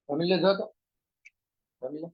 Family था तो family.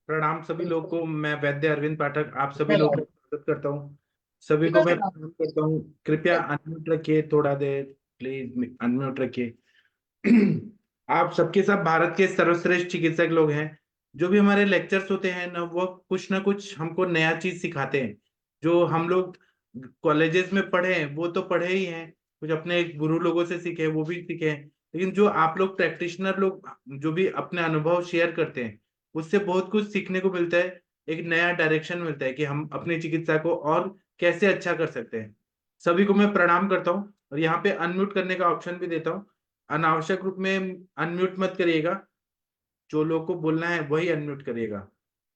प्रणाम सभी लोग को। मैं वैद्य अरविंद पाठक आप सभी लोग ठीक का स्वागत करता हूँ। सभी को मैं है। प्रणाम करता हूँ। कृपया अनम्यूट रखिए थोड़ा देर, प्लीज अनम्यूट रखिए। आप सबके सब भारत के सर्वश्रेष्ठ चिकित्सक लोग हैं। जो भी हमारे लेक्चर्स होते हैं ना कुछ हमको नया चीज सिखाते हैं। जो हम लोग कॉलेजेस में पढ़े हैं वो तो पढ़े ही हैं, कुछ अपने गुरु लोगों से सीखे वो भी सीखे हैं। लेकिन जो आप लोग प्रैक्टिशनर लोग जो भी अपने अनुभव शेयर करते हैं, उससे बहुत कुछ सीखने को मिलता है। एक नया डायरेक्शन मिलता है कि हम अपनी चिकित्सा को और कैसे अच्छा कर सकते हैं। सभी को मैं प्रणाम करता हूँ और यहाँ पे अनम्यूट करने का ऑप्शन भी देता हूँ। अनावश्यक रूप में अनम्यूट मत करिएगा। जो लोग को बोलना है वही अनम्यूट करिएगा।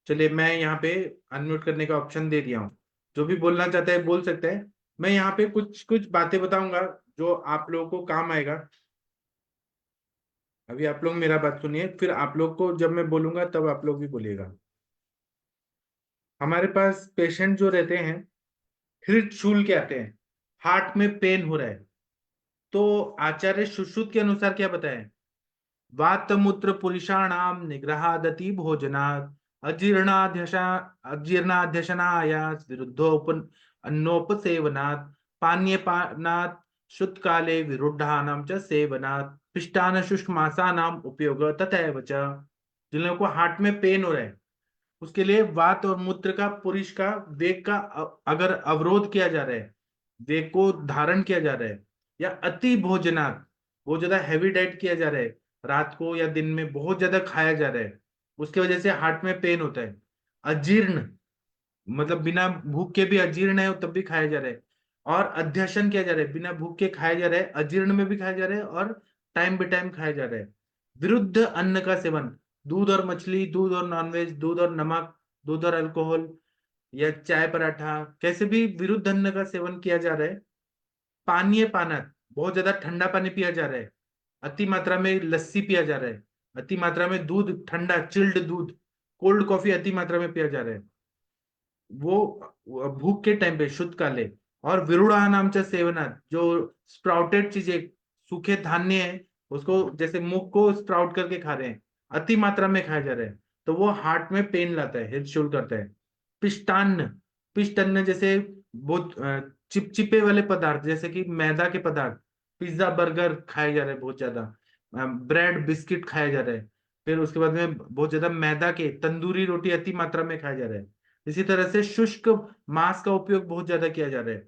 चलिए, मैं यहाँ पे अनम्यूट करने का ऑप्शन दे दिया हूँ। जो भी बोलना चाहता है बोल सकता है। मैं यहाँ पे कुछ कुछ बातें बताऊंगा जो आप लोगों को काम आएगा। अभी आप लोग मेरा बात सुनिए, फिर आप लोग को जब मैं बोलूंगा तब आप लोग भी बोलिएगा। हमारे पास पेशेंट जो रहते हैं, हृदशूल के आते हैं, हार्ट में पेन हो रहा है। तो आचार्य सुश्रुत के अनुसार क्या बताएं? वातमूत्र पुरुषाणाम निग्रहादति भोजनात् अजीर्णाध्यशा अजीर्णाध्यशनायास विरुद्धोप अन्नोपसेवनात् पानीयपानात् शुद्ध काले विरुद्धानां च सेवनात् पिष्टान शुष्मासानाम उपयोग तथैव च। जिन लोगों को हार्ट में पेन हो रहा है, उसके लिए वात और मूत्र का पुरुष का वेग का अगर अवरोध किया जा रहा है, वेग को धारण किया जा रहा है, या अति भोजनात् बहुत ज्यादा हैवी डाइट किया जा रहा है, रात को या दिन में बहुत ज्यादा खाया जा रहा है, उसके वजह से हार्ट में पेन होता है। अजीर्ण मतलब बिना भूख के भी अजीर्ण है तब भी खाया जा रहा है। और अध्यशन किया जा रहा है, बिना भूख के खाया जा रहा है, अजीर्ण में भी खाया जा रहा है और टाइम बे टाइम खाया जा रहा है। विरुद्ध अन्न का सेवन, दूध और मछली, दूध और नॉनवेज, दूध और नमक, दूध और अल्कोहल या चाय पराठा, कैसे भी विरुद्ध अन्न का सेवन किया जा रहा है। पानीय पानत, बहुत ज्यादा ठंडा पानी पिया जा रहा है, अति मात्रा में लस्सी पिया जा रहा है, अति मात्रा में दूध, ठंडा चिल्ड दूध, कोल्ड कॉफी अति मात्रा में पिया जा रहा है। वो भूख के टाइम पे शुद्ध काले। और विरुड़ा नाम से सेवनात, जो स्प्राउटेड चीजें, सूखे धान्य है, उसको जैसे मूंग को स्प्राउट करके खा रहे हैं, अति मात्रा में खाया जा रहा है, तो वो हार्ट में पेन लाता है, हेल्थ शोल्ड करता है। पिष्टान्न, पिष्टान्न जैसे बहुत चिपचिपे वाले पदार्थ जैसे कि मैदा के पदार्थ, पिज्जा बर्गर खाए जा रहे हैं बहुत ज्यादा, ब्रेड बिस्किट खाया जा रहा है। फिर उसके बाद में बहुत ज्यादा मैदा के तंदूरी रोटी अति मात्रा में खाया जा रहा है। इसी तरह से शुष्क मांस का उपयोग बहुत ज्यादा किया जा रहा है।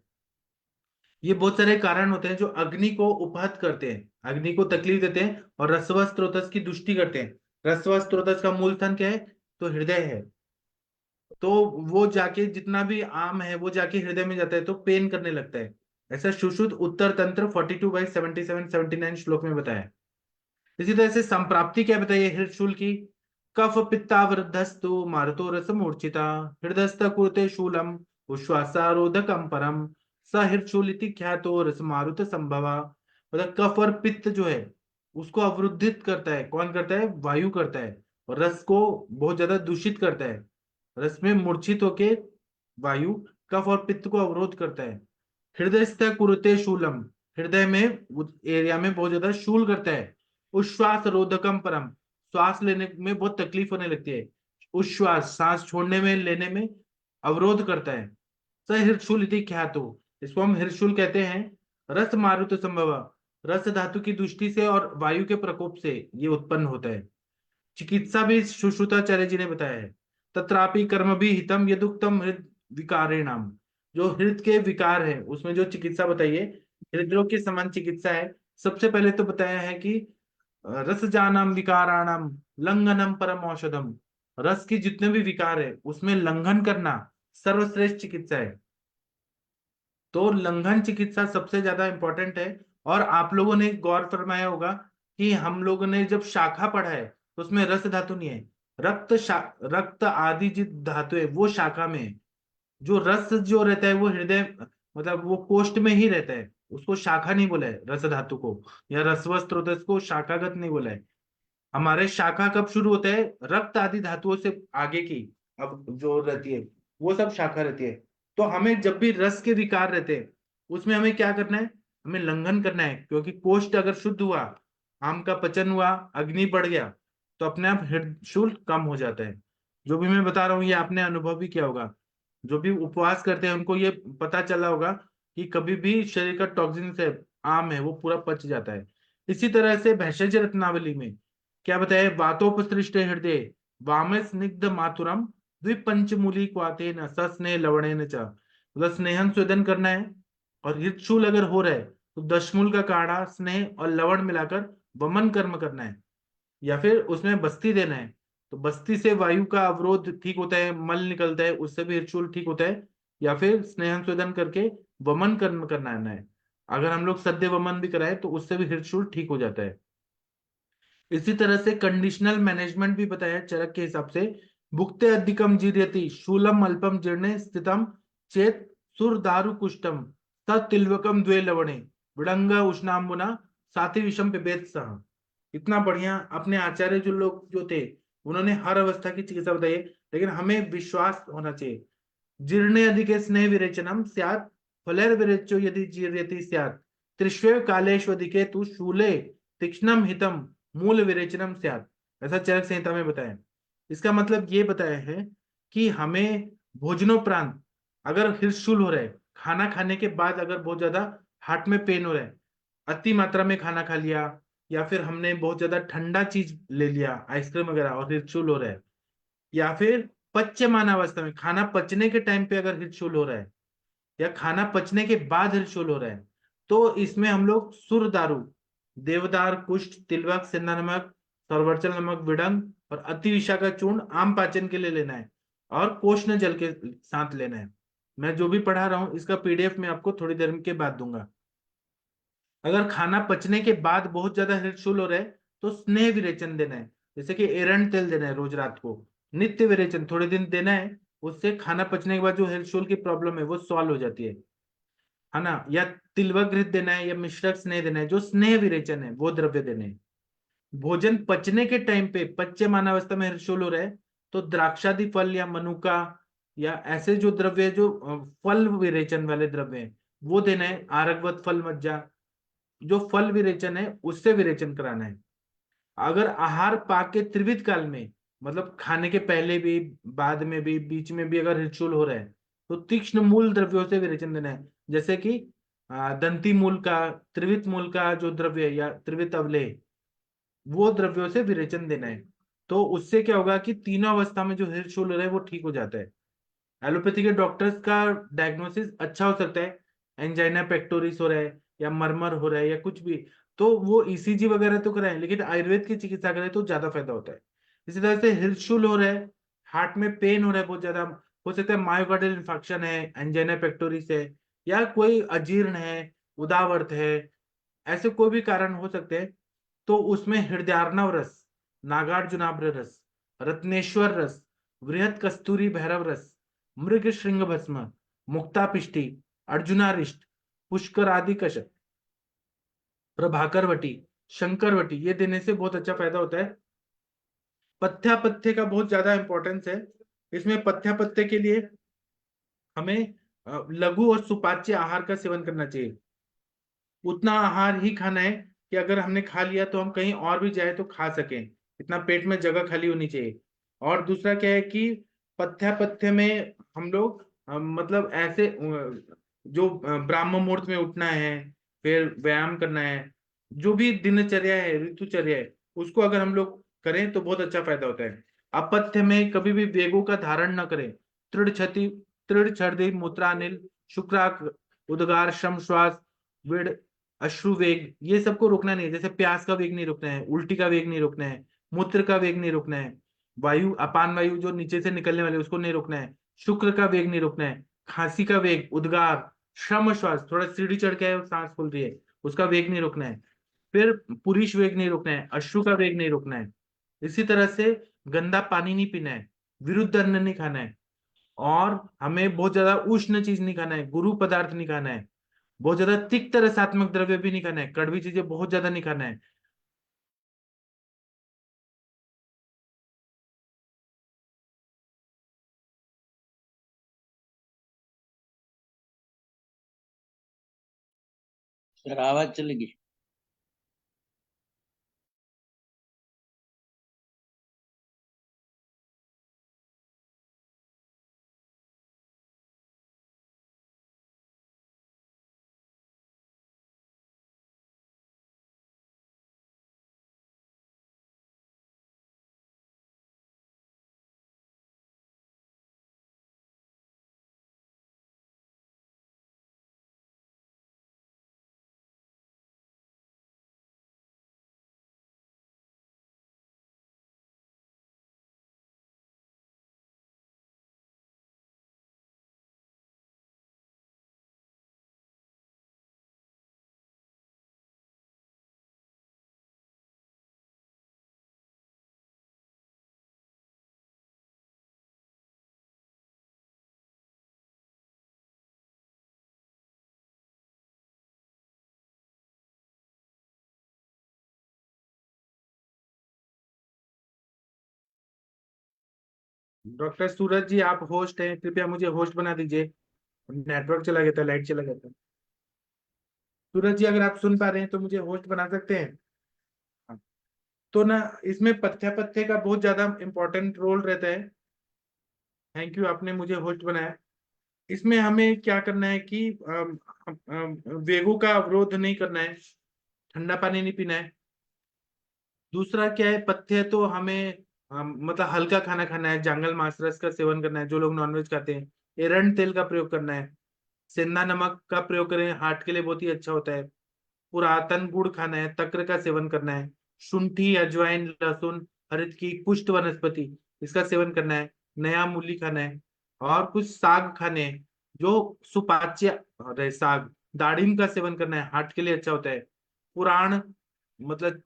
ये बहुत सारे कारण होते हैं जो अग्नि को उपहत करते हैं। अग्नि को तकलीफ देते हैं, और रसव स्रोतस की दुष्टि करते हैं। रसव स्रोतस का मूल स्थान क्या है? तो हृदय है। तो वो जाके जितना भी आम है वो जाके हृदय में जाता है तो पेन करने लगता है। ऐसा सुश्रुत उत्तर तंत्र 42/77-79 श्लोक में बताया है। इसी तरह से संप्राप्ति क्या बताइए हृदशूल की? कफ पित्तावृद्धस्तु मारुतो रस मूर्छिता हृदयस्थ कुरुते शूलम उश्वासारोधकम परम स हृदशूल इति ख्यातो रस मारुत संभवा। मतलब कफ और पित्त जो है उसको अवरुद्धित करता है। कौन करता है? वायु करता है। और रस को बहुत ज्यादा दूषित करता है। रस में मूर्छित होके वायु कफ और पित्त को अवरोध करता है। हृदयस्थ कुरुते शूलम, हृदय में उस एरिया में बहुत ज्यादा शूल करता है। उश्वास रोधकम परम, श्वास लेने में बहुत तकलीफ होने लगती है। उश्वास सांस छोड़ने में लेने में अवरोध करता है। स हृदशूल इति ख्यातो, इसको हम हृदशूल कहते हैं। रस मारुत संभव, रस धातु की दृष्टि से और वायु के प्रकोप से ये उत्पन्न होता है। चिकित्सा भी सुश्रुताचार्य जी ने बताया है। तत्रापि कर्म भी हितम यदुक्तम हृद विकारेणाम, जो हृदय के विकार है उसमें जो चिकित्सा बताइए हृदयों के समान चिकित्सा है। सबसे पहले तो बताया है कि रसजानम विकाराणाम लंघनम परम औषधम, रस की जितने भी विकार है उसमें लंघन करना सर्वश्रेष्ठ चिकित्सा है। तो लंघन चिकित्सा सबसे ज्यादा इंपॉर्टेंट है। और आप लोगों ने गौर फरमाया होगा कि हम लोगों ने जब शाखा पढ़ा है तो उसमें रस धातु नहीं है। रक्त आदि जित धातु है वो शाखा में है। जो रस जो रहता है वो हृदय मतलब वो कोष्ठ में ही रहता है। उसको शाखा नहीं बोला है रस धातु को, या रसव स्रोत को शाखागत नहीं बोला है। हमारे शाखा कब शुरू होता है? रक्त आदि धातुओं से आगे की अब जो रहती है वो सब शाखा रहती है। तो हमें जब भी रस के विकार रहते हैं उसमें हमें क्या करना है? हमें लंघन करना है, क्योंकि कोष्ठ अगर शुद्ध हुआ, आम का पचन हुआ, अग्नि बढ़ गया, तो अपने आप हृदशूल कम हो जाता है। जो भी मैं बता रहा हूँ ये आपने अनुभव भी किया होगा। जो भी उपवास करते हैं उनको ये पता चला होगा कि कभी भी शरीर का टॉक्सिन से आम है वो पूरा पच जाता है। इसी तरह से भेषज रत्नावली में क्या बताया? वातोपसृष्ट हृदय वाम स्निग्ध मातुरम द्विपंचमूली क्वातेन सस्नेह लवणेन च, मतलब स्नेहन स्वेदन करना है। और हृदशूल अगर हो रहा है तो दशमूल का काढ़ा स्नेह और लवण मिलाकर वमन कर्म करना है, या फिर उसमें बस्ती देना है। तो बस्ती से वायु का अवरोध ठीक होता है, मल निकलता है, उससे भी हृदशूल ठीक होता है। या फिर स्नेहन स्वेदन करके वमन कर्म करना है। अगर हम लोग सद्य वमन भी कराए तो उससे भी हृदशूल ठीक हो जाता है। इसी तरह से कंडीशनल मैनेजमेंट भी बताया चरक के हिसाब से। भुक्ते अधिकम जीर्यति शूलम अल्पम जीर्णे स्थितम चेत सुर दारु कुष्टम तिलवकम द्वे लवणे विडंग उष्णाम्बुना साथी विषम पिबेत सह। इतना बढ़िया अपने आचार्य जो लोग जो थे उन्होंने हर अवस्था की चिकित्सा बताई है। लेकिन हमें विश्वास होना चाहिए। जीर्णे अधिक स्नेह विरेचनम स्यात् फलेर विरेचो यदि जीर्यति स्यात् त्रिष्वेव कालेष्वधिके तु शूले तीक्ष्णम हितम मूल विरेचनम स्यात्, ऐसा चरक संहिता में बताया। इसका मतलब ये बताया है कि हमें भोजनोपरांत अगर हृदशूल हो रहा है, खाना खाने के बाद अगर बहुत ज्यादा हार्ट में पेन हो रहा है, अति मात्रा में खाना खा लिया, या फिर हमने बहुत ज्यादा ठंडा चीज ले लिया आइसक्रीम वगैरह और हृदशूल हो रहा है, या फिर पच्यमान अवस्था में खाना पचने के टाइम पे अगर हृदशूल हो रहा है, या खाना पचने के बाद हृदशूल हो रहा है, तो इसमें हम लोग सुर दारू, देवदार, कुष्ठ, तिलवक, सिंधा नमक, सरवरचल नमक, विडंग और अतिविषा का चूर्ण आम पाचन के लिए लेना है, और पोषण जल के साथ लेना है। मैं जो भी पढ़ा रहा हूँ इसका पीडीएफ में आपको थोड़ी देर के बाद दूंगा। अगर खाना पचने के बाद बहुत ज्यादा हृदशूल हो रहा है तो स्नेह विरेचन देना है। जैसे कि एरंड तेल देना है रोज रात को, नित्य विरेचन थोड़े दिन देना है। उससे खाना पचने के बाद जो हृदशूल की प्रॉब्लम है वो सॉल्व हो जाती है ना। या तिलवक घृत देना है, या मिश्रक स्नेह देना है, जो स्नेह विरेचन है वो द्रव्य देने हैं। भोजन पचने के टाइम पे पच्यमान अवस्था में हृदशूल हो रहा है तो द्राक्षादि फल या मनुका या ऐसे जो द्रव्य जो फल विरेचन वाले द्रव्य हैं वो देना है। आरगवत फल मज्जा, जो फल विरेचन है उससे विरेचन कराना है। अगर आहार पाक के त्रिविध काल में, मतलब खाने के पहले भी, बाद में भी, बीच में भी अगर हृदशूल हो रहा है तो तीक्ष्ण मूल द्रव्यों से विरेचन देना है। जैसे कि दंती मूल का, त्रिवित मूल का जो द्रव्य या त्रिवित अवलेह, वो द्रव्यों से विरेचन देना है। तो उससे क्या होगा कि तीनों अवस्था में जो हृदशूल हो रहा है वो ठीक हो जाता है। एलोपैथी के डॉक्टर्स का डायग्नोसिस अच्छा हो सकता है। एंजाइना पेक्टोरिस हो रहा है, या मरमर हो रहा है, या कुछ भी, तो वो ईसीजी वगैरह तो कराएं, लेकिन आयुर्वेद की चिकित्सा करें तो ज्यादा फायदा होता है। इसी तरह से हृदय हो रहा है, हार्ट में पेन हो रहा है बहुत ज्यादा, हो सकता है मायोकार्डियल इंफार्क्शन है, एंजाइना पेक्टोरिस है, या कोई अजीर्ण है, उदावर्त है, ऐसे कोई भी कारण हो सकते हैं, तो उसमें हृदयार्णव रस, नागार्जुनाभ्र रस, रत्नेश्वर रस, वृहत कस्तूरी भैरव रस, मृग श्रृंग भस्म, मुक्तापिष्टी, अर्जुनारिष्ट, पुष्कर आदि कषक, प्रभाकरवटी, शंकरवटी, ये देने से बहुत अच्छा फायदा होता है। पथ्या पथ्य का बहुत ज्यादा इंपॉर्टेंस है। इसमें पथ्या पथ्य के लिए हमें लघु और सुपाच्य आहार का सेवन करना चाहिए। उतना आहार ही खाना है कि अगर हमने खा लिया तो हम कहीं और भी जाए तो खा सकें, इतना पेट में जगह खाली होनी चाहिए। और दूसरा क्या है कि पथ्या पथ्य में हम लोग मतलब ऐसे जो ब्राह्म मुहूर्त में उठना है, फिर व्यायाम करना है, जो भी दिनचर्या है, ऋतुचर्या है, उसको अगर हम लोग करें तो बहुत अच्छा फायदा होता है। अपथ्य में कभी भी वेगों का धारण न करें। तृण क्षति, तृण छर्दी, मूत्रानिल, शुक्राक, उद्गार, श्रम श्वास, विड़, अश्रु वेग, ये सबको रोकना नहीं है। जैसे प्यास का वेग नहीं रोकना है, उल्टी का वेग नहीं रोकना है, मूत्र का वेग नहीं रोकना है, वायु, अपान वायु जो नीचे से निकलने वाले उसको नहीं रोकना है, शुक्र का वेग नहीं रोकना है, खांसी का वेग, उद्गार, श्रम श्वास, थोड़ा सीढ़ी चढ़ के है सांस फूल रही है, उसका वेग नहीं रोकना है, फिर पुरुष वेग नहीं रोकना है, अश्रु का वेग नहीं रोकना है। इसी तरह से गंदा पानी नहीं पीना है, विरुद्ध अन्न नहीं खाना है, और हमें बहुत ज्यादा उष्ण चीज नहीं खाना है, गुरु पदार्थ नहीं खाना है, बहुत ज्यादा तिक्त रसात्मक द्रव्य भी नहीं खाना है, कड़वी चीजें बहुत ज्यादा नहीं खाना है। सर आवाज चलेगी। डॉक्टर सूरज जी, आप होस्ट हैं, कृपया मुझे होस्ट बना दीजिए। नेटवर्क चला गया था, लाइट चला गया था। सूरज जी, अगर आप सुन पा रहे हैं तो मुझे होस्ट बना सकते हैं। हाँ। तो ना, इसमें पथ्य पथ्य का बहुत ज्यादा इंपॉर्टेंट रोल रहता है। थैंक यू, आपने मुझे होस्ट बनाया। इसमें हमें क्या करना है कि वेगों का अवरोध नहीं करना है, ठंडा पानी नहीं पीना है। दूसरा क्या है, पथ्य तो हमें मतलब हल्का खाना खाना है, जंगल मांस रस का सेवन करना है, जो लोग नॉनवेज खाते हैं, एरंड तेल का प्रयोग करना है, सेंधा नमक का प्रयोग करें, हार्ट के लिए बहुत ही अच्छा होता है। पुरातन गुड़ खाना है, तक्र का सेवन करना है, शुंठी, अजवाइन, लहसुन, हरित की पुष्ट वनस्पति, इसका सेवन करना है, नया मूली खाना है, और कुछ साग खाने हैं जो सुपाच्य रहे। साग, दाड़िम का सेवन करना है, हार्ट के लिए अच्छा होता है। पुराण मतलब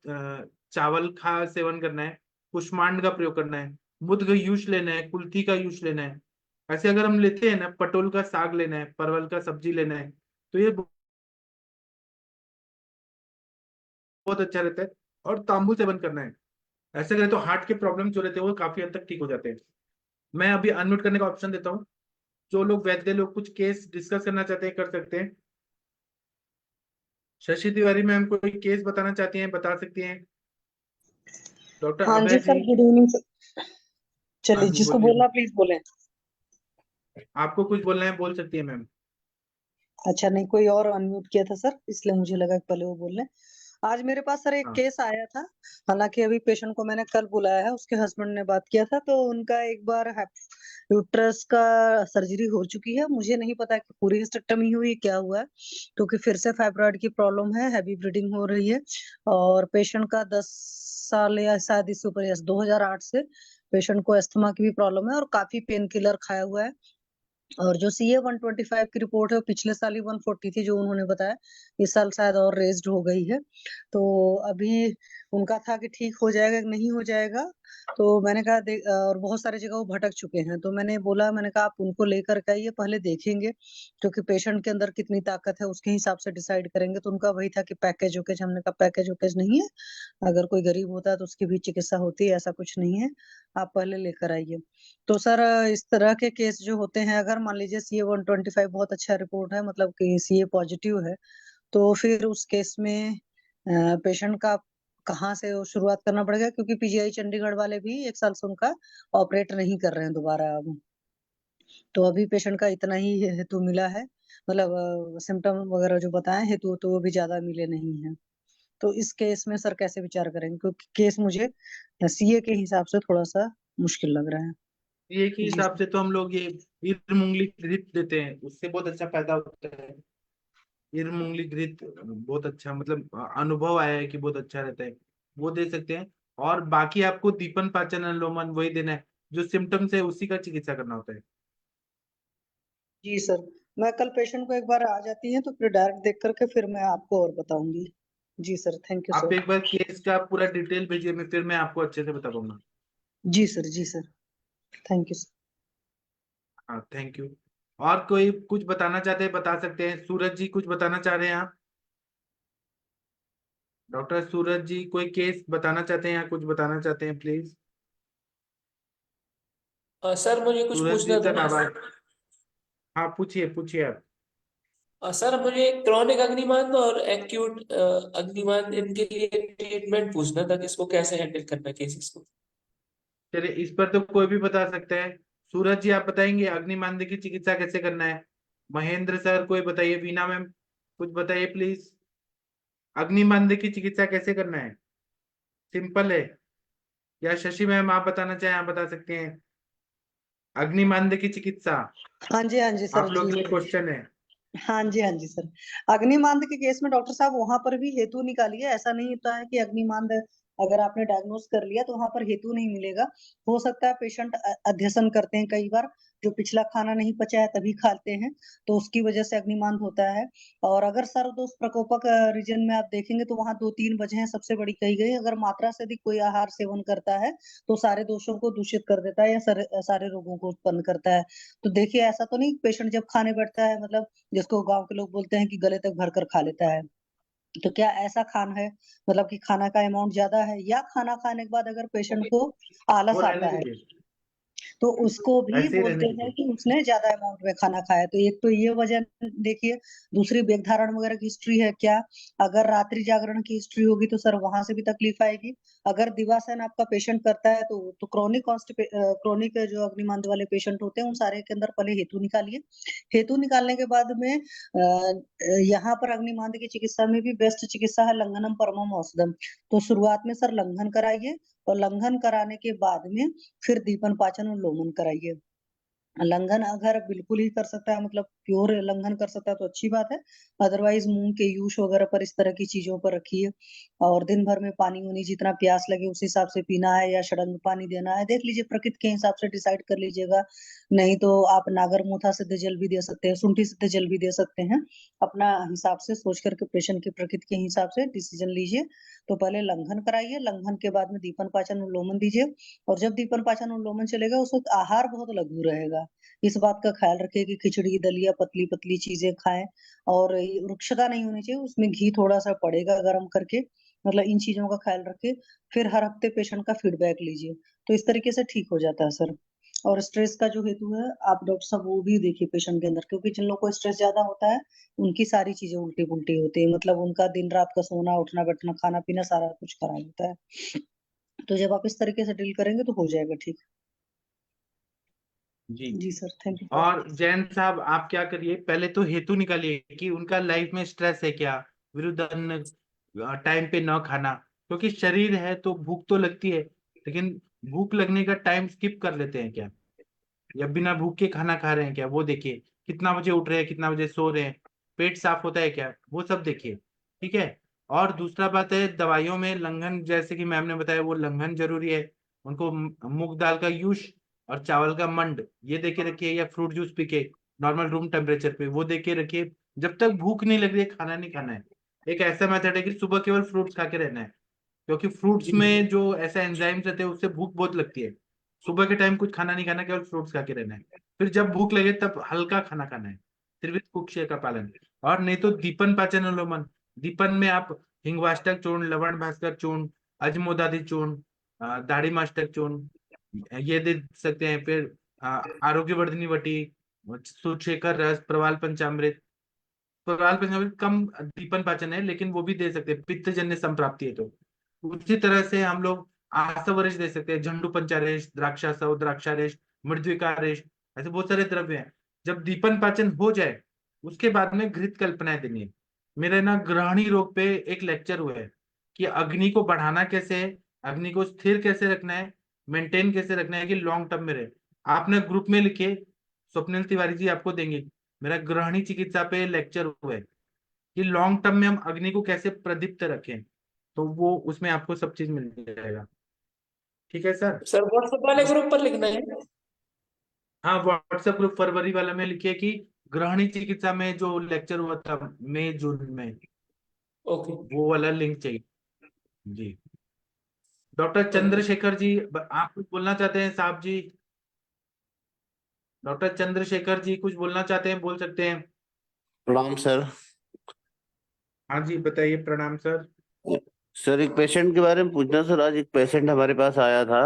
चावल का सेवन करना है, कुष्मांड का प्रयोग करना है, मुद्ग यूश लेना है, कुल्थी का यूश लेना है। ऐसे अगर हम लेते हैं ना, पटोल का साग लेना है, परवल का सब्जी लेना है, तो ये बहुत अच्छा रहता है। और तांबुल सेवन करना है। ऐसे करें तो हार्ट के प्रॉब्लम जो रहते हैं वो काफी हद तक ठीक हो जाते हैं। मैं अभी अनम्यूट करने का ऑप्शन देता हूँ। जो लोग वैद्य लोग कुछ केस डिस्कस करना चाहते हैं कर सकते हैं। शशि तिवारी मैम कोई केस बताना चाहती हैं, बता सकती हैं। डॉक्टर हाँ जी Abhay ji. Sir, good evening sir. हाँ चलिए, जी, जिसको बोलिए। बोलना प्लीज बोले। आपको कुछ बोलना है बोल सकती है मैम। अच्छा, नहीं, कोई और अनम्यूट किया था सर, इसलिए मुझे लगा कि पहले वो बोल रहे हैं। आज मेरे पास सर एक हाँ। केस आया था। हालांकि अभी पेशेंट को मैंने कल बुलाया है, उसके हस्बैंड ने बात किया था, तो उनका एक बार यूट्रस का सर्जरी हो चुकी है, मुझे नहीं पता कि पूरी हिस्टेक्टमी हुई क्या हुआ है, क्योंकि फिर से फाइब्रॉइड की प्रॉब्लम है, हैवी ब्लीडिंग हो रही है। और पेशेंट का 10 साल या शायद इससे ऊपर, या 2008 से पेशेंट को अस्थमा की भी प्रॉब्लम है और काफी पेन किलर खाया हुआ है। और जो CA 125 की रिपोर्ट है वो पिछले साल ही 140 थी जो उन्होंने बताया, इस साल शायद और रेज्ड हो गई है। तो अभी उनका था कि ठीक हो जाएगा कि नहीं हो जाएगा, तो मैंने कहा और बहुत सारी जगह वो भटक चुके हैं, तो मैंने कहा आप उनको लेकर के आइए, पहले देखेंगे क्योंकि पेशेंट के अंदर कितनी ताकत है उसके हिसाब से डिसाइड करेंगे। तो उनका वही था कि पैकेज वैकेज, हमने कहा पैकेज वैकेज नहीं है, अगर कोई गरीब होता है तो उसकी भी चिकित्सा होती है, ऐसा कुछ नहीं है, आप पहले लेकर आइए। तो सर इस तरह के केस जो होते हैं, अगर मान लीजिए CA 125 बहुत अच्छा रिपोर्ट है, मतलब कि CA पॉजिटिव है, तो फिर उस केस में पेशेंट का कहाँ से वो शुरुआत करना पड़ेगा, क्योंकि PGI चंडीगढ़ वाले भी 1 साल से उनका ऑपरेट नहीं कर रहे हैं दोबारा अब। तो अभी पेशेंट का इतना ही हेतु मिला है, मतलब सिम्टम वगैरह जो बताए हेतु, तो वो भी ज्यादा मिले नहीं है। तो इस केस में सर कैसे विचार करेंगे, क्योंकि केस मुझे CA के हिसाब से थोड़ा सा मुश्किल लग रहा है। ये के जी हिसाब सर। से तो हम लोग ये इरमुंगली घृत देते हैं, उससे बहुत अच्छा फायदा होता है। इरमुंगली घृत बहुत अच्छा, मतलब अनुभव आया है कि बहुत अच्छा रहता है, वो दे सकते हैं। और बाकी आपको दीपन पाचन अनुलोमन वही देना है, जो सिम्टम्स है उसी का चिकित्सा करना होता है। जी सर, मैं कल पेशेंट को एक बार आ जाती है तो फिर डायरेक्ट देख करके फिर मैं आपको और बताऊंगी। जी सर, थैंक यू आप सर। एक बार केस का पूरा डिटेल भेजिए, मैं फिर मैं आपको अच्छे से बता पाऊंगा। जी सर, जी सर, थैंक यू सर। हाँ, थैंक यू। और कोई कुछ बताना चाहते हैं बता सकते हैं। सूरज जी कुछ बताना चाह रहे हैं आप? डॉक्टर सूरज जी कोई केस बताना चाहते हैं या कुछ बताना चाहते हैं, प्लीज? सर मुझे कुछ सूरज जी पूछना था तक ना। आवाज। हाँ, पूछिए पूछिए आप। सर मुझे क्रॉनिक अग्निमान और एक्यूट अग्निमान, इनके लिए ट्रीटमेंट पूछना था कि इसको कैसे हैंडल करना है केसेस को। चलिए, इस पर तो कोई भी बता सकता है। सूरज जी आप बताएंगे अग्निमांद्य की चिकित्सा कैसे करना है? महेंद्र सर कोई बताइए, वीना मैम कुछ बताइए प्लीज। अग्निमांद्य की चिकित्सा कैसे करना है? सिंपल है। या शशि मैम आप बताना चाहें, आप बता सकते हैं अग्निमांद्य की चिकित्सा। हाँ जी, हाँ जी सर, आप लोग के लिए जी। क्वेश्चन है। हाँ जी, हाँ जी सर। अग्निमांद के केस में डॉक्टर साहब वहां पर भी हेतु निकालिए, ऐसा नहीं होता है कि अग्निमांद अगर आपने डायग्नोस कर लिया तो वहां पर हेतु नहीं मिलेगा। हो सकता है पेशेंट अध्यसन करते हैं कई बार, जो पिछला खाना नहीं पचा है तभी खाते हैं, तो उसकी वजह से अग्निमांद होता है। और अगर सर्वदोष प्रकोपक रीजन में आप देखेंगे तो वहां 2-3 वजह सबसे बड़ी कही गई। अगर मात्रा से अधिक कोई आहार सेवन करता है तो सारे दोषों को दूषित कर देता है या सारे रोगों को उत्पन्न करता है। तो देखिए, ऐसा तो नहीं पेशेंट जब खाने बैठता है, मतलब जिसको गांव के लोग बोलते हैं कि गले तक भर कर खा लेता है, तो क्या ऐसा खाना है, मतलब कि खाना का अमाउंट ज्यादा है, या खाना खाने के बाद अगर पेशेंट को वो आलस रहने आता है दीजिए, तो उसको भी ऐसे ही रहने बोलते हैं दीजिए। कि उसने ज्यादा अमाउंट में खाना खाया। तो एक तो ये वजह देखिए, दूसरी वेग धारण वगैरह की हिस्ट्री है क्या, अगर रात्रि जागरण की हिस्ट्री होगी तो सर वहां से भी तकलीफ आएगी। अगर दिवासन आपका पेशेंट करता है तो क्रोनिक जो अग्निमांद वाले पेशेंट होते हैं उन सारे के अंदर पहले हेतु निकालिए। हेतु निकालने के बाद में यहाँ पर अग्निमांद की चिकित्सा में भी बेस्ट चिकित्सा है लंघनम परमम औषधम। तो शुरुआत में सर लंघन कराइए, और लंघन कराने के बाद में फिर दीपन पाचन और लोमन कराइए। लंघन अगर बिल्कुल ही कर सकता है, मतलब प्योर लंघन कर सकता है तो अच्छी बात है, अदरवाइज मूंग के यूश वगैरह पर इस तरह की चीजों पर रखिए। और दिन भर में पानी उनी जितना प्यास लगे उस हिसाब से पीना है, या षडंग पानी देना है, देख लीजिए प्रकृति के हिसाब से डिसाइड कर लीजिएगा। नहीं तो आप नागर मोथा सिद्ध जल भी दे सकते हैं, शुंठी सिद्ध जल भी दे सकते हैं, अपना हिसाब से सोच करके पेशेंट की प्रकृति के हिसाब से डिसीजन लीजिए। तो पहले लंघन कराइए, लंघन के बाद में दीपन पाचन उन्लोमन दीजिए। और जब दीपन पाचन उन्लोमन चलेगा उस वक्त आहार बहुत लघु रहेगा, इस बात का ख्याल रखें कि खिचड़ी दलिया पतली पतली चीजें खाएं। और ये रुक्षता नहीं होनी चाहिए, उसमें घी थोड़ा सा पड़ेगा गर्म करके, मतलब इन चीजों का ख्याल रखें। फिर हर हफ्ते पेशेंट का फीडबैक लीजिए, तो इस तरीके से ठीक हो जाता है सर। और स्ट्रेस का जो हेतु है आप डॉक्टर साहब वो भी देखिए पेशेंट के अंदर, क्योंकि जिन लोगों को स्ट्रेस ज्यादा होता है उनकी सारी चीजें उल्टी पुल्टी होती है, मतलब उनका दिन रात का सोना उठना बैठना खाना पीना सारा कुछ खराब होता है। तो जब आप इस तरीके से डील करेंगे तो हो जाएगा ठीक। जी। जी सर, थैंक यू सर। और जैन साहब आप क्या करिए, पहले तो हेतु निकालिए कि उनका लाइफ में स्ट्रेस है क्या। विरुद्ध अन्न, टाइम पे न खाना, क्योंकि शरीर है तो भूख तो लगती है, लेकिन भूख लगने का टाइम स्किप कर लेते हैं क्या? या बिना भूख के खाना खा रहे हैं क्या, वो देखिए। कितना बजे उठ रहे हैं, कितना बजे सो रहे हैं, पेट साफ होता है क्या, वो सब देखिए। ठीक है। और दूसरा बात है, दवाइयों में लंघन, जैसे कि मैम ने बताया, वो लंघन जरूरी है। उनको मूंग दाल का यूश और चावल का मंड ये दे के रखिए, या फ्रूट जूस पी के नॉर्मल रूम टेम्परेचर पे वो दे के रखिए। जब तक भूख नहीं लग रही है, खाना नहीं खाना है। एक ऐसा मेथड है कि सुबह केवल फ्रूट्स खा के रहना है, क्योंकि फ्रूट्स जी में जो ऐसा एंजाइम्स रहते हैं उससे भूख बहुत लगती है। सुबह के टाइम कुछ खाना नहीं खाना, केवल फ्रूट्स खा के रहना है। फिर जब भूख लगे तब हल्का खाना खाना है, त्रिविध कुक्षय का पालन। और नहीं तो दीपन पाचन अनुलोमन। दीपन में आप हिंगवाष्टक चूर्ण, लवण भास्कर चूर्ण, अजमोदादि चूर्ण, दाढ़ीमाष्टक चूर्ण ये दे सकते हैं। फिर आरोग्यवर्धिनी वटी, सुशेखर रस, प्रवाल पंचामृत। प्रवाल पंचामृत कम दीपन पाचन है, लेकिन वो भी दे सकते हैं, पित्त जन्य संप्राप्ति है तो। उसी तरह से हम लोग आसवरिश दे सकते हैं, झंडू पंचारेश, द्राक्षासव, द्राक्षारेश, मृद्विकारेश, ऐसे बहुत सारे द्रव्य हैं। जब दीपन पाचन हो जाए, उसके बाद में घृत कल्पनाएं देनी है। मेरे ना ग्रहणी रोग पे एक लेक्चर हुआ है कि अग्नि को बढ़ाना कैसे है, अग्नि को स्थिर कैसे रखना है, मेंटेन कैसे रखना है कि लॉन्ग टर्म में रहे। आपने ग्रुप में लिखे, स्वप्निल तिवारी जी आपको देंगे। मेरा ग्रहणी चिकित्सा पे लेक्चर हुआ है कि लॉन्ग टर्म में हम अग्नि को कैसे प्रदीप्त रखें, तो वो उसमें आपको सब चीज मिल जाएगा। ठीक है सर। सर, व्हाट्सएप वाले ग्रुप पर लिखना है। हाँ, व्हाट्सएप ग्रुप फरवरी वाला में लिखिए कि ग्रहणी चिकित्सा में जो लेक्चर हुआ था मई जून में, ओके। वो वाला लिंक चाहिए जी। Doctor okay. चंद्रशेखर जी, आप कुछ बोलना चाहते हैं साहब जी? डॉक्टर चंद्रशेखर जी कुछ बोलना चाहते हैं, बोल सकते हैं। प्रणाम सर। हाँ जी, बताइए। प्रणाम सर। सर एक पेशेंट के बारे में पूछना सर। आज एक पेशेंट हमारे पास आया था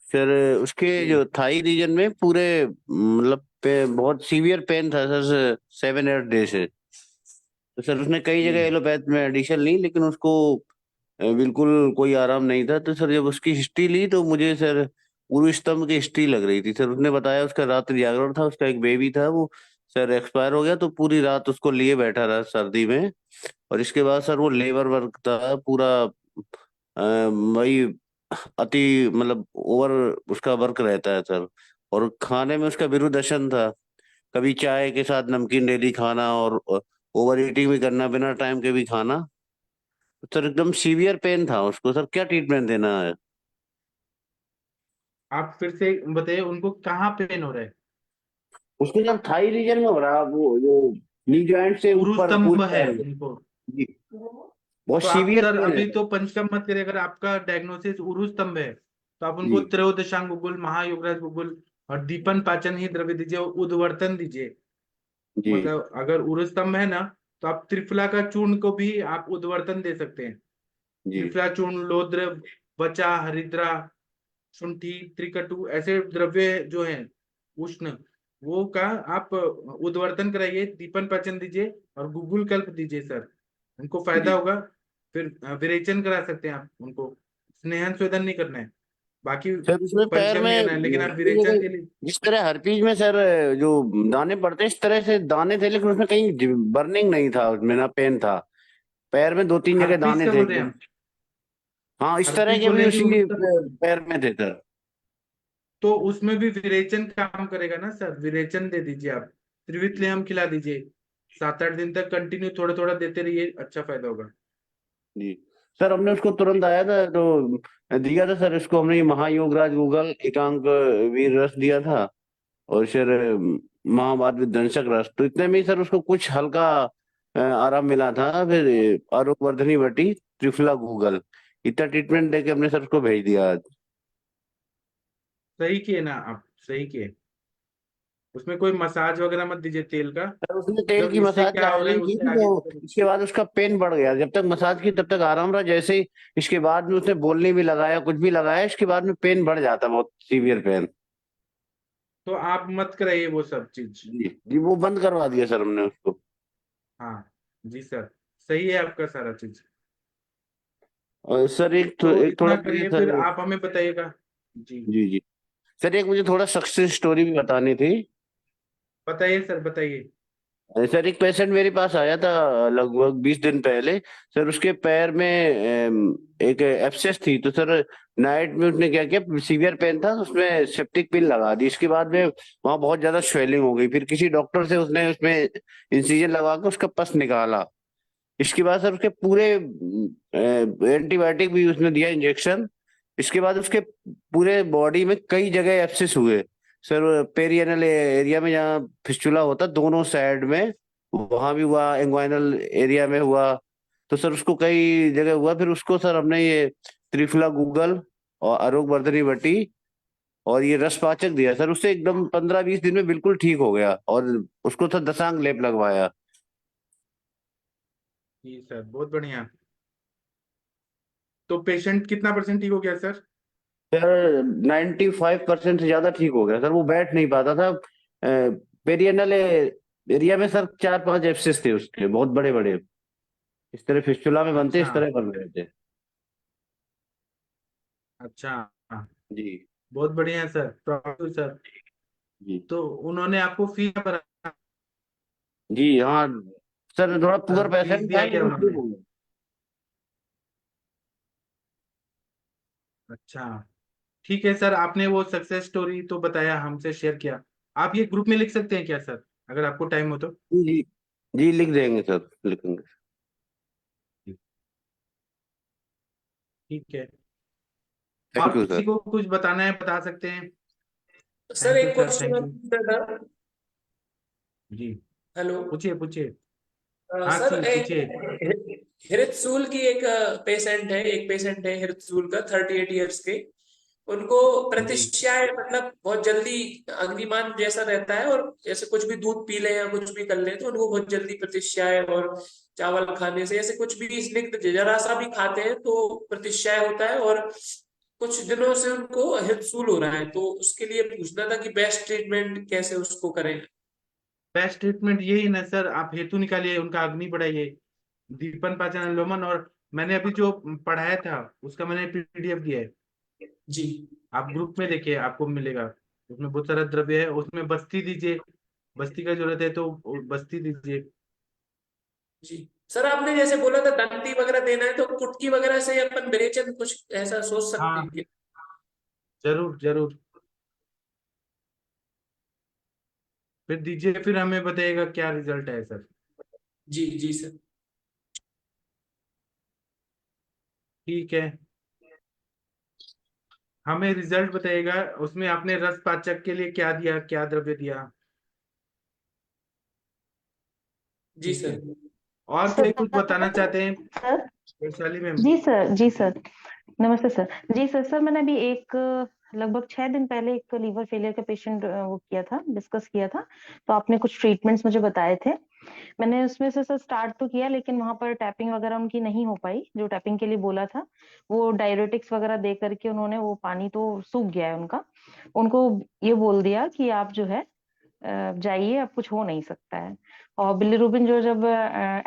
सर। उसके जी जो थाई रीजन में पूरे मतलब बहुत सीवियर पेन था सर, 7-8 डे से। तो सर उसने कई जगह जी एलोपैथ में एडिशन ली, लेकिन उसको बिल्कुल कोई आराम नहीं था। तो सर जब उसकी हिस्ट्री ली तो मुझे सर उरु स्तंभ की हिस्ट्री लग रही थी। सर उसने बताया उसका रात्रि जागरण था, उसका एक बेबी था, वो सर एक्सपायर हो गया। तो पूरी रात उसको लिए बैठा रहा सर्दी में। और इसके बाद सर वो लेबर वर्क था पूरा, वही अति मतलब ओवर उसका वर्क रहता है सर। और खाने में उसका विरुद्धशन था, कभी चाय के साथ नमकीन डेली खाना और ओवर ईटिंग भी करना, बिना टाइम के भी खाना। सर एकदम सीवियर पेन था उसको। सर क्या ट्रीटमेंट देना है? आप फिर से बताइए, उनको कहाँ पेन हो रहा है? उसके जब थाई रीजन में हो रहा, वो जो नी जॉइंट से उरु ऊपर स्तंभ पूरे है पैर में। उनको। जी, बहुत तो आप सीवियर सर पेन है अभी सर। तो पंचकर्म मत करिए। अगर आपका डायग्नोसिस उरु स्तंभ है, तो आप उनको जी त्रयोदशांग गुगुल, महायोगराज गुगुल और दीपन पाचन ही द्रव्य दीजिए, उद्वर्तन दीजिए। जी मतलब अगर उरु स्तंभ है ना, तो आप त्रिफला का चूर्ण को भी आप उद्वर्तन दे सकते हैं। जी त्रिफला चूर्ण, लोद्र, वचा, हरिद्रा, शुंठी, त्रिकटु, ऐसे द्रव्य जो हैं उष्ण, वो का आप उद्वर्तन कराइए, दीपन पाचन दीजिए और गुगुल कल्प दीजिए सर। उनको फायदा जी। होगा। फिर विरेचन करा सकते हैं आप उनको। स्नेहन स्वेदन नहीं करना है, बाकी सर उसमें पैर परिश्रम नहीं में करना है, लेकिन आप कई विरेचन जगह के लिए। जिस तरह हर्पीज में सर जो दाने पड़ते हैं, इस तरह से दाने थे, लेकिन उसमें कहीं बर्निंग नहीं था, उसमें ना पेन था। पैर में 2-3 जगह हार्पिस दाने का थे बोल रहे हैं एकदम। आप? हाँ, इस तरह हार्पिस के बोल भी रहे हैं कि उसी उरुस्तम? पैर में थे सर। तो उसमें भी विरेचन काम करेगा ना सर, विरेचन दे दीजिए आप। त्रिवितलेहम खिला दीजिए, 7-8 दिन तक कंटिन्यू थोड़ा थोड़ा देते रहिए, अच्छा फायदा होगा। जी सर, हमने उसको तुरंत आया था तो दिया था सर। इसको हमने ये महायोगराज गूगल एकांक वीर रस दिया था, और सर महाभारत विध्वंसक रस। तो इतने में ही सर उसको कुछ हल्का आराम मिला था। फिर आरोग्यवर्धनी वटी, त्रिफला गूगल, इतना ट्रीटमेंट देके हमने सर उसको भेज दिया आज। सही किए ना आप, सही किए। उसमें कोई मसाज वगैरह मत दीजिए तेल का। सर उसने तेल जब की इससे मसाज क्या हो चालू रहा है नहीं की उससे थी, आगे तो इसके बाद उसका पेन बढ़ गया। जब तक मसाज की तब तक आराम रहा। जैसे ही इसके बाद में उसने बोलने भी लगाया, कुछ भी लगाया, इसके बाद में पेन बढ़ जाता, बहुत सीवियर पेन। तो आप मत कराइए वो सब चीज। जी जी, वो बंद करवा दिया सर हमने उसको। हाँ जी सर, सही है आपका सारा चीज। और सर तो एक थोड़ा इतना मुझे करिए, फिर सर। आप हमें बताइएगा। जी जी जी सर, एक मुझे थोड़ा सक्सेस स्टोरी भी बतानी थी। बताइए सर, बताइए। सर एक पेशेंट मेरे पास आया था लगभग 20 दिन पहले। सर उसके पैर में एक एब्सेस थी, तो सर नाइट में उसने क्या किया, सीवियर पेन था तो उसमें सेप्टिक पिल लगा दी। इसके बाद में वहाँ बहुत ज्यादा स्वेलिंग हो गई, फिर किसी डॉक्टर से उसने उसमें इंसिजन लगा के उसका पस निकाला। इसके बाद सर उसके पूरे एंटीबायोटिक भी उसने दिया, इंजेक्शन। इसके बाद उसके पूरे बॉडी में कई जगह एब्सेस हुए सर। पेरियनल एरिया में जहाँ फिस्टुला होता दोनों साइड में, वहां भी हुआ, इंग्वाइनल एरिया में हुआ। तो सर उसको कई जगह हुआ। फिर उसको सर हमने ये त्रिफला गूगल और आरोग्य वर्धनी वटी और ये रसपाचक दिया सर। उससे एकदम 15-20 दिन में बिल्कुल ठीक हो गया, और उसको सर दशांग लेप लगवाया। जी सर, बहुत बढ़िया। तो पेशेंट कितना परसेंट ठीक हो गया सर? सर 95% से ज्यादा ठीक हो गया सर। वो बैठ नहीं पाता था। पेरियनल एरिया में सर 4-5 एब्सेस थे उसके, बहुत बड़े बड़े, इस तरह फिस्टुला में बनते अच्छा इस तरह बन रहे थे। अच्छा। जी। बहुत बढ़िया है सर, प्रॉब्लम सर। जी। तो उन्होंने आपको फीस भरा? जी हाँ सर, थोड़ा पुअर फीस पेशेंट था दिया क्या लेकिन ठीक उन्होंने? हो गया। अच्छा, ठीक है सर। आपने वो सक्सेस स्टोरी तो बताया, हमसे शेयर किया। आप ये ग्रुप में लिख सकते हैं क्या सर, अगर आपको टाइम हो तो? जी जी। जी लिख देंगे सर, लिखेंगे। ठीक है। थैंक और यू किसी सर। को कुछ बताना है, बता सकते हैं। सर थैंक यू एक सर, क्वेश्चन थैंक और यू। पूछना था। जी, हेलो। पूछिए पूछिए। हाँ सर जी, एक पूछिए। हिरतसूल की एक पेशेंट है हिरतसूल का 38 इयर्स के। उनको जी। प्रतिश्याय मतलब बहुत जल्दी अग्निमान जैसा रहता है, और जैसे कुछ भी दूध पी ले या कुछ भी कर ले तो उनको बहुत जल्दी प्रतिश्याय, और चावल खाने से ऐसे कुछ भी स्निग्ध जरा सा भी खाते हैं तो प्रतिश्याय होता है, और कुछ दिनों से उनको हिरतसूल हो रहा है। तो उसके लिए पूछना था कि बेस्ट ट्रीटमेंट कैसे उसको करें। बेस्ट ट्रीटमेंट यही ना सर, आप हेतु निकालिए, उनका अग्नि बढ़ाइए, दीपन पाचन अनुलोमन। और मैंने अभी जो पढ़ाया था उसका मैंने पीडीएफ दिया है, जी आप ग्रुप में देखिए, आपको मिलेगा। उसमें बहुत सारा द्रव्य है, उसमें बस्ती दीजिए, बस्ती का जरूरत है तो बस्ती दीजिए। जी। सर आपने जैसे बोला था दंती वगैरह देना है, तो कुटकी वगैरह से अपन विरेचन कुछ ऐसा सोच सकते हैं हाँ, क्या? जरूर जरूर। फिर दीजिए, फिर हमें बताइएगा क्या रिजल्ट है सर। जी जी सर। ठीक है, हमें रिजल्ट बताइएगा। उसमें आपने रस पाचक के लिए क्या दिया, क्या द्रव्य दिया? जी ठीक है। सर। और कोई कुछ बताना सर चाहते हैं, सर वैशाली मैम? जी सर, जी सर, नमस्ते सर। जी सर, सर मैंने अभी एक लगभग 6 दिन पहले एक लीवर फेलियर का पेशेंट वो किया था, डिस्कस किया था। तो आपने कुछ ट्रीटमेंट्स मुझे बताए थे। मैंने उसमें से सर स्टार्ट तो किया, लेकिन वहां पर टैपिंग वगैरह उनकी नहीं हो पाई। जो टैपिंग के लिए बोला था वो डायरेटिक्स वगैरह दे करके उन्होंने, वो पानी तो सूख गया है उनका। उनको ये बोल दिया कि आप जो है जाइए, अब कुछ हो नहीं सकता है। और बिलीरुबिन जो जब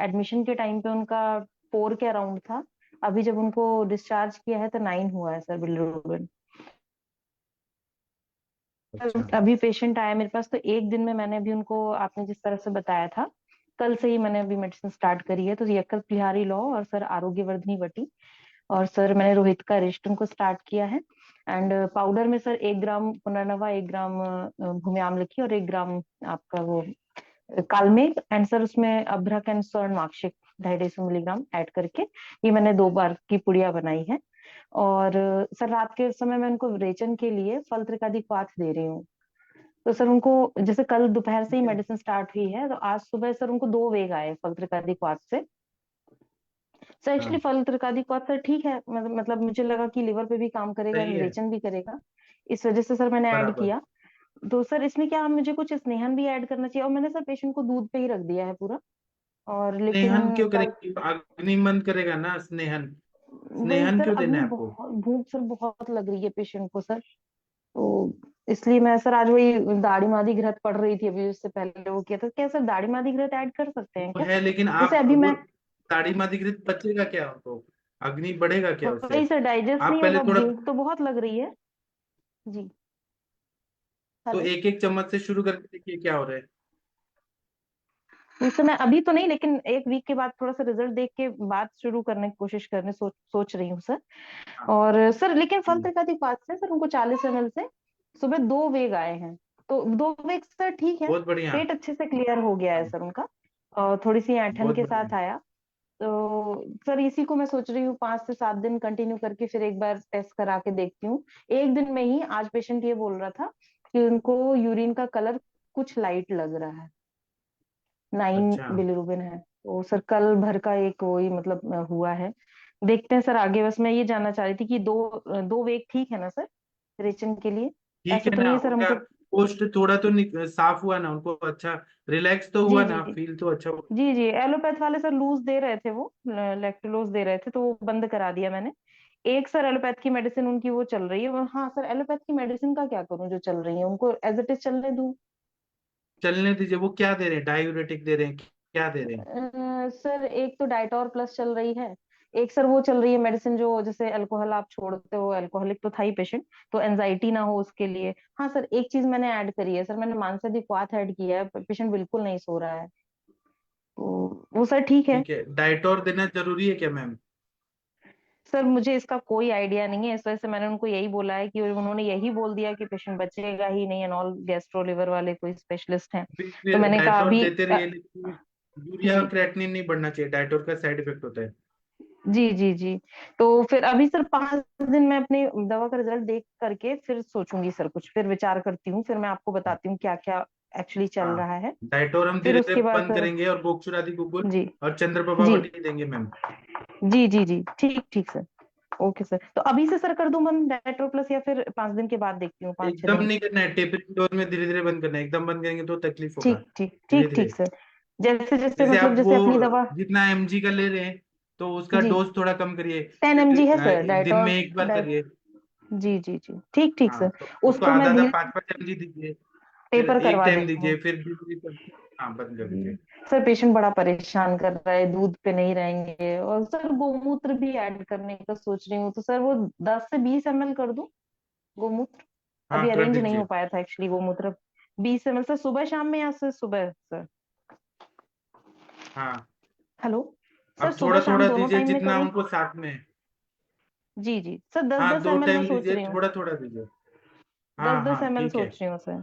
एडमिशन के टाइम पे उनका 4 के अराउंड था, अभी जब उनको डिस्चार्ज किया है तो 9 हुआ है सर बिलीरुबिन। अच्छा। अभी पेशेंट आया मेरे पास, तो एक दिन में मैंने अभी उनको, आपने जिस तरह से बताया था, कल से ही मैंने अभी मेडिसिन स्टार्ट करी है। तो यक्कत बिहारी लॉ और सर आरोग्यवर्धनी वटी, और सर मैंने रोहित का रिस्ट उनको स्टार्ट किया है। एंड पाउडर में सर 1 ग्राम पुनर्नवा, 1 ग्राम भूमि आम्लकी और 1 ग्राम आपका वो कालमेघ, एंड सर उसमें अभ्रक एंड स्वर्ण माक्षिक 250-250 मिलीग्राम ऐड करके ये मैंने 2 बार की पुड़िया बनाई है। और सर रात के समय मैं उनको विरेचन के लिए फल त्रिकादि क्वाथ दे रही हूँ। तो सर उनको, जैसे कल दोपहर से ही मेडिसिन स्टार्ट हुई है, तो आज सुबह सर उनको 2 वेग आए फल त्रिकादि क्वाथ से। सर एक्चुअली हाँ, फल त्रिकादि क्वाथ सर ठीक है, मतलब मुझे लगा कि लिवर पे भी काम करेगा, सही है। विरेचन भी करेगा, इस वजह से सर मैंने ऐड बराबर। किया। तो सर इसमें क्या मुझे कुछ स्नेहन भी ऐड करना चाहिए? और मैंने सर पेशेंट को दूध पे ही रख दिया है पूरा। और स्नेहन लेकिन क्यों कल, करेंगे, अग्नि मंद करेगा ना स्नेहन। वही स्नेहन सर, क्यों देना अग्नि है आपको? बहुत, भूख सर बहुत लग रही है पेशेंट को सर। तो इसलिए मैं सर आज वही दाढ़ी मादी घृत पढ़ रही थी, अभी उससे पहले वो किया था। क्या सर दाढ़ी मादी घृत ऐड कर सकते हैं वो क्या? है, लेकिन जैसे आप अभी वो मैं, ताड़ी मादिकृत पचेगा क्या उनको? अग्नि बढ़ेगा क्या उससे? वही सर डाइजेस्ट आप नहीं पहले होगा, थोड़ा, भूख तो बहुत लग रही है। जी। तो हेलो। एक एक चम्मच से शुरू करके देखिए क्या हो रहा है। इस समय अभी तो नहीं, लेकिन एक वीक के बाद थोड़ा सा रिजल्ट देख के बात शुरू करने की कोशिश करने सोच रही हूँ सर। हाँ। और सर लेकिन फल त्रिकादिक से सर उनको 40 ml से सुबह 2 वेग आए हैं, तो 2 वेग सर ठीक है, बहुत बढ़िया, पेट अच्छे से क्लियर हो गया है सर उनका, और थोड़ी सी ऐंठन बहुत के बढ़िया। साथ आया। तो सर इसी को मैं सोच रही हूँ 5 से 7 दिन कंटिन्यू करके फिर एक बार टेस्ट करा के देखती हूँ। एक दिन में ही आज पेशेंट ये बोल रहा था कि उनको यूरिन का कलर कुछ लाइट लग रहा है, 9 अच्छा, बिलीरुबिन है, तो सर कल भर का एक वही मतलब हुआ है। देखते हैं सर आगे। बस मैं ये जानना चाह रही थी कि 2 वेग ठीक है ना सर रेचन के लिए? ठीक ऐसे है तो ना? नहीं सर उनका हमको? पोस्ट थोड़ा तो साफ हुआ ना? उनको अच्छा रिलैक्स तो जी हुआ जी ना? जी फील तो अच्छा हुआ? जी जी, एलोपैथ वाले सर लूज दे रहे थे, वो लैक्टुलोज दे रहे थे, तो वो बंद करा दिया मैंने। एक सर एलोपैथ की मेडिसिन उनकी वो चल रही है। हाँ सर, एलोपैथ की मेडिसिन का क्या करूं जो चल रही है, उनको एज इट इज चलने दूं? चलने दीजिए। वो क्या दे रहे हैं? डायूरेटिक दे रहे हैं? क्या दे रहे हैं? सर एक तो डाइटोर प्लस चल रही है, एक सर वो चल रही है मेडिसिन जो जैसे अल्कोहल आप छोड़ते हो, अल्कोहलिक तो था ही पेशेंट, तो एंजाइटी ना हो उसके लिए। हाँ सर, एक चीज मैंने ऐड करी है सर, मैंने मानसदी क्वाथ ऐड किया है, पेशेंट बिल्कुल नहीं सो रहा है, तो वो सर ठीक है। ठीक है। डाइटोर देना जरूरी है क्या मैम? सर मुझे इसका कोई आइडिया नहीं है, इस वजह से मैंने उनको यही बोला है कि उन्होंने यही बोल दिया कि पेशेंट बचेगा ही नहीं, एंड ऑल गैस्ट्रो लिवर वाले कोई स्पेशलिस्ट हैं। तो फिर मैंने कहा डाइटोर अभी देते रहिए, लेकिन यूरिया और जी क्रेएटिनिन नहीं बढ़ना चाहिए। डाइटोर का साइड इफेक्ट होता है। जी जी जी। तो फिर अभी सर 5 दिन मैं अपनी दवा का रिजल्ट देख करके फिर सोचूंगी सर, कुछ फिर विचार करती हूँ, फिर मैं आपको बताती हूँ क्या क्या एक्चुअली चल हाँ, रहा है। डाइटोर हम फिर धीरे धीरे उसके बाद बंद सर करेंगे और गोक्षुरादि गुगुल जी और चंद्रप्रभा जी वटी देंगे मैम। जी जी जी, ठीक ठीक सर। ओके सर, तो अभी से सर कर दूं बंद डाइट्रो प्लस, या फिर 5 दिन के बाद देखती हूँ, 5-6 एकदम दिन? नहीं करना है, टेपरिंग डोज में धीरे धीरे बंद करना है। एकदम बंद करेंगे तो तकलीफ होगा। ठीक ठीक धीरे ठीक ठीक धीरे, सर। जैसे जैसे जैसे आप मतलब वो जैसे अपनी दवा। जितना एमजी का ले रहे हैं तो उसका जी, डोज थोड़ा कम करिए। 10 mg है सर दिन में डाइटोर। एक बार डाइट करिए। जी जी जी, ठीक ठीक हाँ, सर। तो उसको उसको मैं आधा आधा धीरे 5-5 एमजी दीजिए। फिर पेपर एक करवा टाइम देंगे। दीजिए, फिर हाँ, बंद कर जी दीजिए। सर, पेशेंट बड़ा परेशान कर रहा है, दूध पे नहीं रहेंगे, और सर गोमूत्र भी ऐड करने का सोच रही हूँ, तो सर वो 10 से 20 ml कर दूं गोमूत्र? हाँ, अभी कर अरेंज नहीं हो दीजिए। पाया था एक्चुअली गोमूत्र। 20 ml सर सुबह शाम में, या सर सुबह सर? हाँ, हेलो सर, अब सुबह थोड़ा शाम थोड़ा दोनों दीजिए टाइम में जितना करूँ? उनको साथ में। जी जी सर, दस हाँ, दस दो एम एल मैं टाइम सोच दीजिए, रही हूँ। थोड़ा थोड़ा दीजिए। दस हाँ दस हाँ, एम एल ठीक है। सोच रही हूँ सर।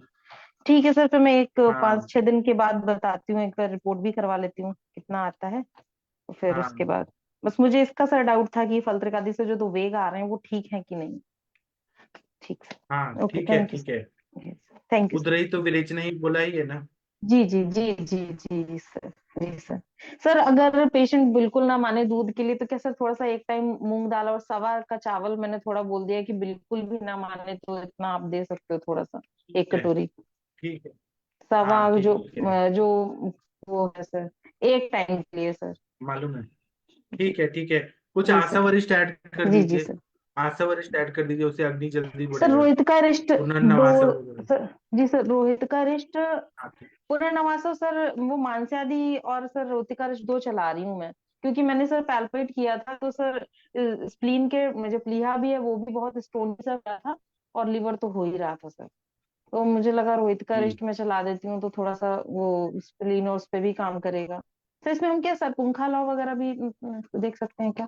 ठीक है सर, फिर मैं एक हाँ 5-6 दिन के बाद बताती हूँ, एक बार रिपोर्ट भी करवा लेती हूँ कितना आता है, तो फिर उसके हाँ बाद। बस मुझे इसका सर डाउट था कि फल्त्रिकादी से जो 2 वेग आ रहे हैं वो ठीक है कि नहीं। ठीक हाँ, सर, ओके, ठीक है, थैंक यू ठीक है। सर। Thank you sir. उधर ही तो विलेज नहीं बोला ही है ना? जी जी जी जी जी सर। जी सर। सर अगर पेशेंट बिल्कुल ना माने दूध के लिए, तो क्या सर थोड़ा सा एक टाइम मूंग दाल और सवा का चावल मैंने थोड़ा बोल दिया कि बिल्कुल भी ना माने तो इतना आप दे सकते हो थोड़ा सा, ठीक एक है, कटोरी ठीक है। सवा, हाँ, जो ठीक है, जो वो है सर, एक टाइम के लिए सर। मालूम है। जी ठीक है, ठीक है। कुछ जी आशा सर। वरिष्ठ ऐड कर जी जी दीजिए। सर। आशा वरिष्ठ ऐड कर दीजिए, उससे अग्नि जल्दी सर बढ़ेगा। रोहित का रिस्ट दो। पुनर्नवासा वगैरह। सर जी सर, रोहित का रिस्ट हाँ, ठीक। पुनर्नवासो सर, वो मांसादी और सर रोहित का रिस्ट 2 चला रही हूँ मैं, क्योंकि मैंने सर पैल्पेट किया था तो सर स्प्लीन के जो प्लीहा भी है वो भी बहुत स्टोन सा गया था, और लिवर तो हो ही रहा था सर, तो मुझे लगा रोहित का जी। रिस्ट में चला देती हूँ तो थोड़ा सा वो स्प्लीन और उस पे भी काम करेगा। तो इसमें हम क्या सर पुंखा लाव वगैरह भी देख सकते हैं क्या?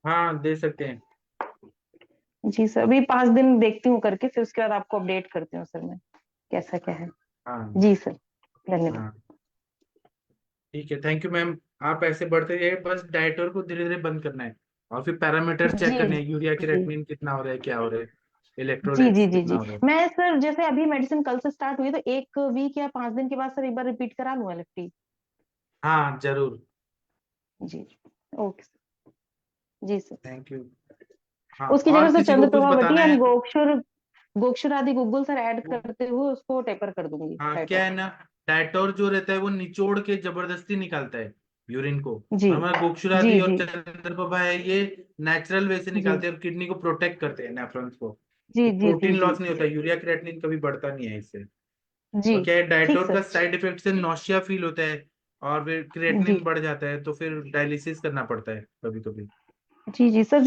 हाँ, दे सकते हैं। जी सर, अभी 5 दिन देखती हूँ करके, फिर उसके बाद आपको अपडेट करती हूँ सर मैं कैसा क्या है। हाँ जी सर, धन्यवाद। हाँ, ठीक है। Thank you ma'am. आप ऐसे बढ़ते रहिए, बस डाइटर को धीरे धीरे बंद करना है। और फिर पैरामीटर्स चेक जी करने हैं, यूरिया जी क्रिएटिनिन कितना हो रहा है, क्या हो रहा है, जी इलेक्ट्रोलाइट्स जी जी कितना जी। हो रहा है। मैं सर जैसे अभी मेडिसिन कल से स्टार्ट हुई, तो 1 वीक या 5 दिन के बाद सर एक बार रिपीट करा लूँ एलएफटी? हाँ, जरूर। जी, ओके सर। जी सर। Thank you. हाँ, उसकी जगह और से किसी को कुछ चंद्रप्रभावती बताना एंड है? गोक्षुर, गोक्षुर आदि गुग्गुल सर ऐड करते हुए उसको टेपर कर दूंगी हाँ, क्या टाइटर। है ना, डायटोर जो रहता है वो निचोड़ के जबरदस्ती निकालता है यूरिन को। जी और हमारा जी गोक्षुरादि और जी चंद्रप्रभा है, ये नेचुरल वे से जी निकालते हैं और किडनी को प्रोटेक्ट करते हैं, नेफ्रॉन्स को। जी तो जी जी प्रोटीन जी लॉस नहीं होता, यूरिया क्रिएटिनिन कभी बढ़ता नहीं है इससे। जी, और क्या है, ठीक डायटोर का सर। साइड इफेक्ट से नौशिया फील होता है और फिर जी क्रिएटिनिन बढ़ जाता है, तो फिर डायलिसिस करना पड़ता है कभी कभी। जी जी सर,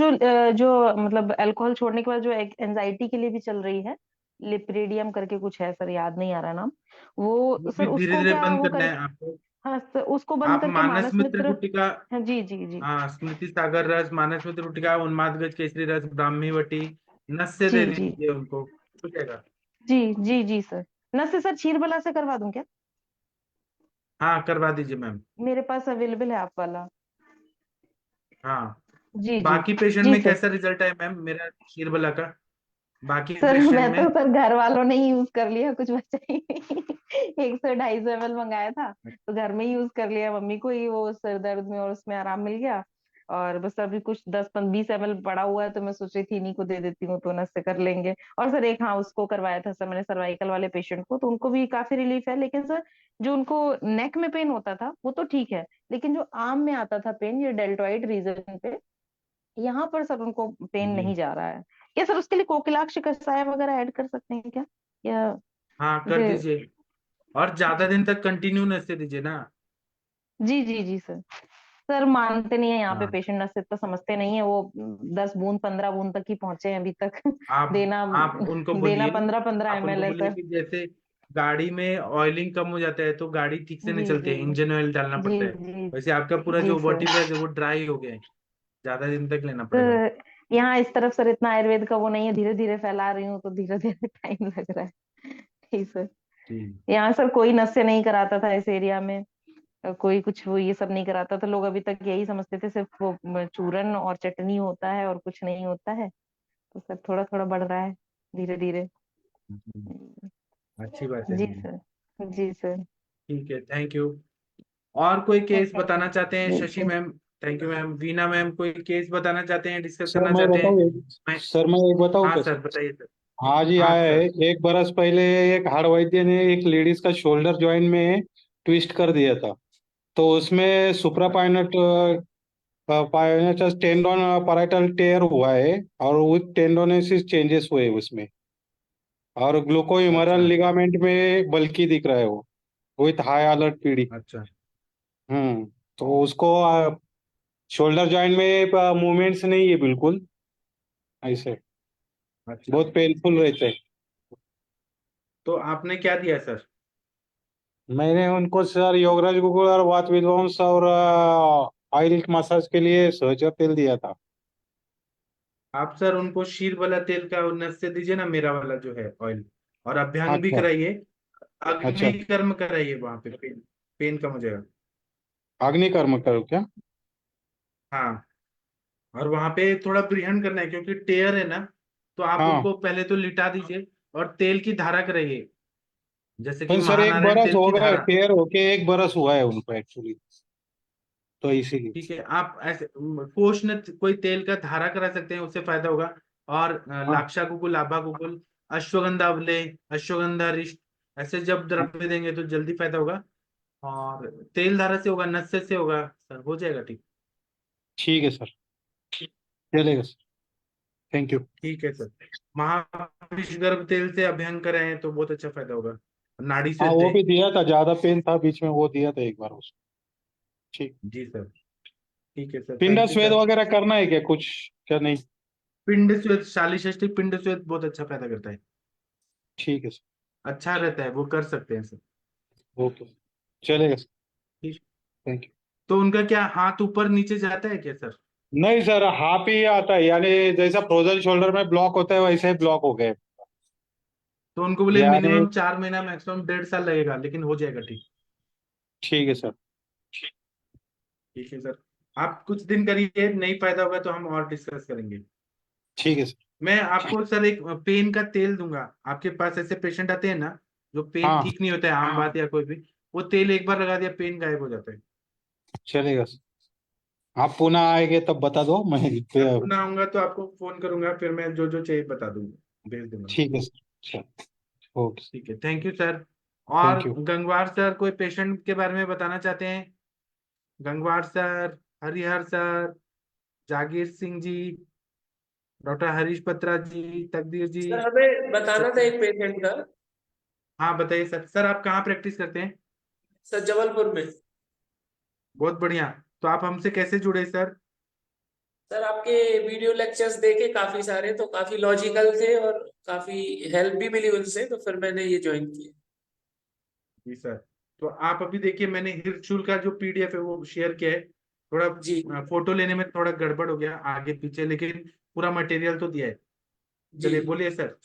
जो मतलब अल्कोहल छोड़ने के बाद जो एंजाइटी के लिए भी चल रही है, लिप्रिडियम करके कुछ है सर, याद नहीं आ रहा नाम। वो वो सर भी धीरे उसको धीरे क्या बंद वो करना कर, है आपको। हाँ सर उसको बंद आप करके मानस मानस मित्र मित्र। गुटिका, हाँ जी जी जी हाँ स्मृति सागर रस, मानस मित्र गुटिका, उन्माद केसरी रस, ब्राह्मी वटी, नस से दे जी जी दीजिए उनको, हो जाएगा। जी जी जी सर। नस से सर क्षीरबला से करवा दूं क्या? हाँ करवा दीजिए मैम। मेरे पास अवेलेबल है आप वाला। हाँ जी जी बाकी पेशेंट जी में सर। कैसा रिजल्ट है मैम मेरा शीरबला का, बाकी सर पेशेंट मैं तो में? सर घर वालों ने ही यूज कर लिया, कुछ बचा ही नहीं। 100-250 ml मंगाया था, तो घर में ही यूज कर लिया, मम्मी को ही वो सिर दर्द में और उसमें आराम मिल गया। और बस अभी कुछ 10-20 ml पड़ा हुआ है, तो मैं सोच रही थी इन्हीं को दे देती हूँ, तो नस से कर लेंगे। और सर एक हाँ उसको करवाया था सर मैंने, सर्वाइकल वाले पेशेंट को, तो उनको भी काफी रिलीफ है। लेकिन सर जो उनको नेक में पेन होता था वो तो ठीक है, लेकिन जो आर्म में आता था पेन, ये डेल्टॉइड रीजन पे, यहाँ पर सर उनको पेन जी नहीं जा रहा है। क्या सर उसके लिए कोकिलाक्ष कषाय वगैरह ऐड कर सकते हैं क्या, या हाँ कर जैसे? दीजिए, और ज्यादा दिन तक कंटिन्यू नस से दीजिए ना। जी जी जी सर। सर मानते नहीं है यहाँ पे हाँ पेशेंट, नस से तो समझते नहीं है वो। 10 बूंद 15 बूंद तक ही पहुंचे हैं अभी तक। आप देना आप उनको देना बोलिए, 15-15 ml है सर। कि जैसे गाड़ी में ऑयलिंग कम हो जाता है तो गाड़ी ठीक से नहीं जी चलती जी है, इंजन ऑयल डालना जी पड़ता है। जी वैसे आपका पूरा जी जो सर। वर्टिब्रा है वो ड्राई हो गया है, ज्यादा दिन तक लेना पड़ेगा। तो यहाँ इस तरफ सर इतना आयुर्वेद का वो नहीं है, धीरे धीरे फैला रही हूँ, तो धीरे धीरे टाइम लग रहा है। ठीक सर। जी यहाँ सर कोई नस से नहीं कराता था इस एरिया में, कोई कुछ वो ये सब नहीं कराता था। लोग अभी तक यही समझते थे सिर्फ वो चूरन और चटनी होता है और कुछ नहीं होता है। तो सर थोड़ा थोड़ा बढ़ रहा है, धीरे धीरे। जी, अच्छी बात है। जी सर। जी सर। ठीक है, थैंक यू। और कोई केस थैंक बताना चाहते हैं you ji Shashi sir. Ma'am? Thank you ma'am. Veena ma'am कोई केस बताना चाहते हैं, डिस्कस सर करना मैं चाहते हैं? बताऊँ मैं, सर मैं एक बताऊँ हाँ क्या सर सर? बताइए सर। हाँ जी, हाँ आया है। सर। 1 बरस पहले एक हाड़ वैद्य ने एक लेडीज का शोल्डर जॉइंट में ट्विस्ट कर दिया था। तो उसमें सुप्रापाइनेट पाइनेटस टेंडोन पैराइटल टेयर हुआ है, और विथ टेंडोनेसिस चेंजेस हुए उसमें, और ग्लूकोह्यूमरल अच्छा लिगामेंट में बल्कि दिख रहा है वो, विथ हाई अलर्ट पीडी। अच्छा तो उसको शोल्डर जॉइंट में मूवमेंट्स नहीं है बिल्कुल, ऐसे अच्छा। बहुत पेनफुल रहते हैं। तो आपने क्या दिया सर? मैंने उनको सर योगराज गुगल और वात विध्वंस और ऑयल मसाज के लिए सहजर तेल दिया था। आप सर उनको शीर वाला तेल का नस से दीजिए ना, मेरा वाला जो है ऑयल, और अभ्यंग भी अच्छा कराइए, अच्छा। अग्नि कर्म कराइए, वहां पे पेन पेन कम हो जाएगा। अग्निकर्म करो क्या? हाँ, और वहां पे थोड़ा प्रिहन करना है क्योंकि टेयर है ना, तो आप हाँ। उनको पहले तो लिटा दीजिए और तेल की धारा कराइए, जैसे कि पर सर 1 बरस महानारायण तेल हो की गए, धारा। टेयर होके 1 बरस हुआ है उनको एक्चुअली, तो इसीलिए। ठीक है, आप ऐसे कोश न कोई तेल का धारा करा सकते हैं, उससे फायदा होगा। और हाँ लाक्षा गुगुल, आभा गुगुल, अश्वगंधा अवले, अश्वगंधा रिष्ट, ऐसे जब द्रव्य देंगे तो जल्दी फायदा होगा। और तेल धारा से होगा, नस्य से होगा सर, हो जाएगा ठीक। ठीक है सर, चलेगा सर। Thank you. ठीक है सर। महाविष गर्भ तेल से अभ्यंग कराएं तो बहुत अच्छा फायदा होगा। नाड़ी हाँ से वो दे। भी दिया था, ज्यादा पेन था बीच में, वो दिया था 1 बार उसको। ठीक। जी सर। ठीक है सर, पिंडा थैंक यू स्वेद सर। वगैरह करना है क्या कुछ, क्या नहीं? पिंड स्वेद, शालीषष्ठी पिंड स्वेद बहुत अच्छा फायदा करता है, ठीक है सर। अच्छा रहता है, वो कर सकते हैं सर। ओके, चलेगा सर। ठीक। Thank you. तो उनका क्या हाथ ऊपर नीचे जाता है क्या सर? नहीं सर, हाफ ही आता है, यानी जैसा फ्रोजन शोल्डर में ब्लॉक होता है वैसे ही ब्लॉक हो गए। तो उनको बोले यानी मिनिमम 4 महीना, मैक्सिमम 1.5 साल लगेगा, लेकिन हो जाएगा ठीक। ठीक है सर। ठीक है सर, आप कुछ दिन करिए, नहीं फायदा होगा तो हम और डिस्कस करेंगे। ठीक है सर। मैं आपको सर एक पेन का तेल दूंगा, आपके पास ऐसे पेशेंट आते हैं ना जो पेन हाँ ठीक नहीं होता है, आम बात या कोई भी, वो तेल एक बार लगा दिया पेन गायब हो जाता है। चलेगा सर। आप पुनः आएंगे तब बता दो, मैं मैं पुनः आऊंगा तो आपको फोन करूंगा, फिर मैं जो जो चाहिए बता दूंगा, भेज दूंगा। ठीक है सर। चल, ओके। ठीक है, थैंक यू सर। और थैंक यू। गंगवार सर कोई पेशेंट के बारे में बताना चाहते हैं? गंगवार सर, हरिहर सर, जागीर सिंह जी, डॉक्टर हरीश पत्रा जी, तकदीर जी, सर हमें बताना था एक पेशेंट का। हाँ बताइए सर। सर आप कहाँ प्रैक्टिस करते हैं? सर जबलपुर में। बहुत बढ़िया। तो आप हमसे कैसे जुड़े सर? सर आपके वीडियो लेक्चर्स देखे काफी सारे, तो काफी लॉजिकल थे और काफी हेल्प भी मिली उनसे, तो फिर मैंने ये ज्वाइन किया। जी सर। तो आप अभी देखिए, मैंने हिरचूल का जो पीडीएफ है वो शेयर किया है। थोड़ा जी फोटो लेने में थोड़ा गड़बड़ हो गया आगे पीछे, लेकिन पूरा मटेरियल तो दिया है। जी चलिए बोलिए सर।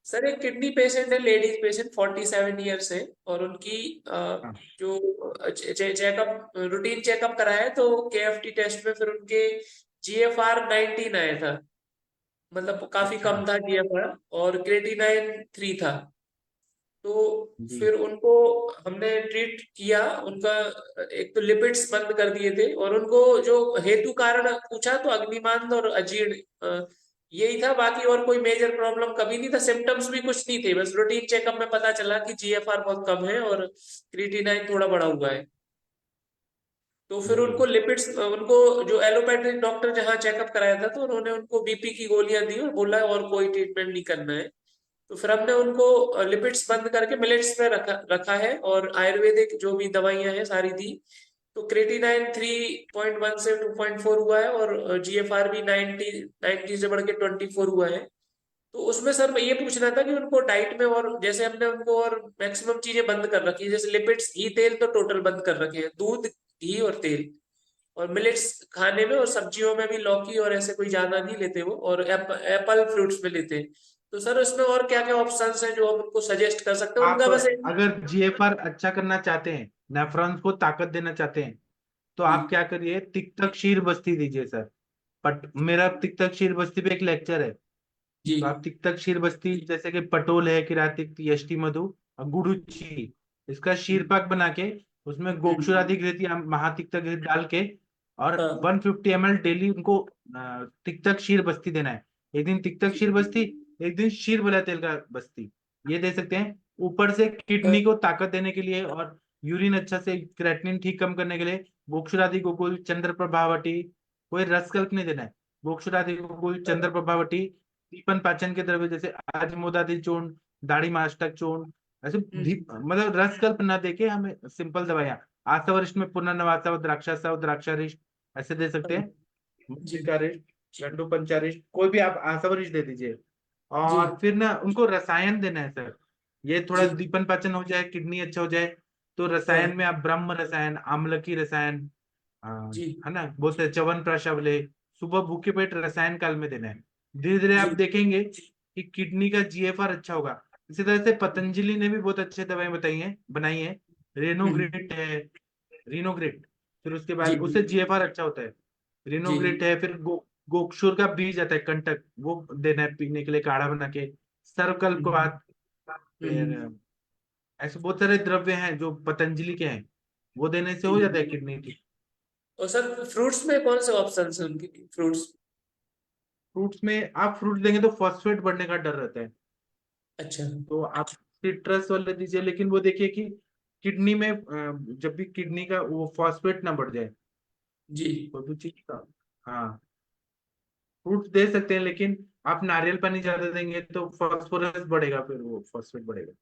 सर, एक किडनी पेशेंट है, लेडीज पेशेंट, 47 ईयर्स है, और उनकी हाँ, जो चेकअप, रूटीन चेकअप कराया है, तो केएफटी टेस्ट में फिर उनके जीएफआर 19 आया था, मतलब काफी अच्छा। कम था जीएफआर, और क्रेटिनाइन 3 था। तो जी फिर उनको हमने ट्रीट किया, उनका एक तो लिपिड्स बंद कर दिए थे, और उनको जो हेतु कारण पूछा तो अग्निमांद और अजीर्ण, यही था, बाकी और कोई मेजर प्रॉब्लम कभी नहीं था, सिम्टम्स भी कुछ नहीं थे, बस रूटीन चेकअप में पता चला कि जीएफआर बहुत कम है और क्रिएटिनाइन थोड़ा बढ़ा हुआ है। तो फिर जी उनको लिपिड्स, उनको जो एलोपैथिक डॉक्टर जहाँ चेकअप कराया था, तो उन्होंने उनको बीपी की गोलियां दी और बोला और कोई ट्रीटमेंट नहीं करना है। तो फिर हमने उनको लिपिड्स बंद करके मिलेट्स में रखा है, और आयुर्वेदिक जो भी दवाइयां हैं सारी दी। तो क्रेटिनाइन 3.1 से 2.4 हुआ है, और जीएफआर भी 90 से बढ़ के 24 हुआ है। तो उसमें सर मैं ये पूछना था कि उनको डाइट में, और जैसे हमने उनको और मैक्सिमम चीजें बंद कर रखी है, जैसे लिपिड्स, घी तेल तो टोटल बंद कर रखे हैं, दूध, घी और तेल, और मिलेट्स खाने में और सब्जियों में भी लौकी और ऐसे कोई ज्यादा नहीं लेते वो, और एप्पल फ्रूट्स में लेते हैं। तो सर इसमें और क्या क्या ऑप्शंस हैं जो हम उनको सजेस्ट कर सकते हैं, आप उनका बस अगर जीएफआर अच्छा करना चाहते हैं, नेफ्रॉन्स को ताकत देना चाहते हैं, तो जी आप क्या करिए, तिक्तक शीर बस्ती दीजिए सर। बट मेरा तिक्तक शीर बस्ती पे एक लेक्चर है। जी तो आप तिक्तक शीर बस्ती, जैसे कि पटोल है, किरातिक, यष्टि मधु और गुड़ुची, इसका शीर पाक बना के उसमें गोक्षुरादि घृत या महातिक्तक घृत डाल के, और हाँ 150 ml डेली उनको तिक्तक शीर बस्ती देना है। एक दिन तिक्तक शीर बस्ती, एक दिन शीर वाला तेल का बस्ती, ये दे सकते हैं। ऊपर से हाँ किडनी को ताकत देने के लिए और यूरिन अच्छा से, क्रेटिनिन ठीक कम करने के लिए गोक्षुरादि गोकुल चंद्र प्रभावटी, कोई रसकल्प नहीं देना है। गोक्षुरादि गोकुल चंद्र प्रभावटी, दीपन पाचन के द्रव्य जैसे आजमोदादि चूर्ण, दाढ़ी मास्टक चूर्ण, ऐसे मतलब रसकल्प ना देके हमें सिंपल दवाइयां, आसावरिष्ट में पुनर्नवासा द्राक्षासा द्राक्षारिष्ट ऐसे दे सकते हाँ, हैं। जी मल्लिकारिष्ट, गंडू पंचारिष्ट, कोई भी आप आसावरिष्ट दे दीजिए। जी और फिर ना उनको रसायन देना है सर। ये थोड़ा जी दीपन पाचन हो जाए, किडनी अच्छा हो जाए, तो रसायन हाँ में आप ब्रह्म रसायन, आम्लकी रसायन, जी है ना, बोलते हैं च्यवन प्राशावले, सुबह भूखे पेट रसायन काल में देना है। धीरे धीरे आप जी देखेंगे कि किडनी का जीएफआर अच्छा होगा। इसी तरह से पतंजलि ने भी बहुत अच्छे दवाएं बताई हैं, बनाई है। हम्म, रेनोग्रिट है, रिनोग्रिट, फिर उसके जी बाद उससे जीएफआर अच्छा होता है। जी रिनोग्रिट है, फिर गोक्षुर का बीज आता है, कंटक, वो देना है पीने के लिए काढ़ा बना के। हम्म, सर्वकल्पवात, फिर हम्म। ऐसे बहुत सारे द्रव्य हैं जो पतंजलि के हैं, वो देने से हो जी जाता है किडनी ठीक। और सर फ्रूट्स में कौन से ऑप्शन है उनके, फ्रूट्स? फ्रूट्स में आप फ्रूट देंगे तो फॉस्फेट बढ़ने का डर रहता है, अच्छा तो आप सिट्रस वाले दीजिए, लेकिन वो देखिए कि किडनी में जब भी किडनी का वो फॉस्फेट ना बढ़ जाए, जी। कोई भी चीज का। हाँ, फ्रूट्स दे सकते हैं, लेकिन आप नारियल पानी ज्यादा देंगे तो फॉस्फोरस बढ़ेगा, फिर वो फॉस्फेट बढ़ेगा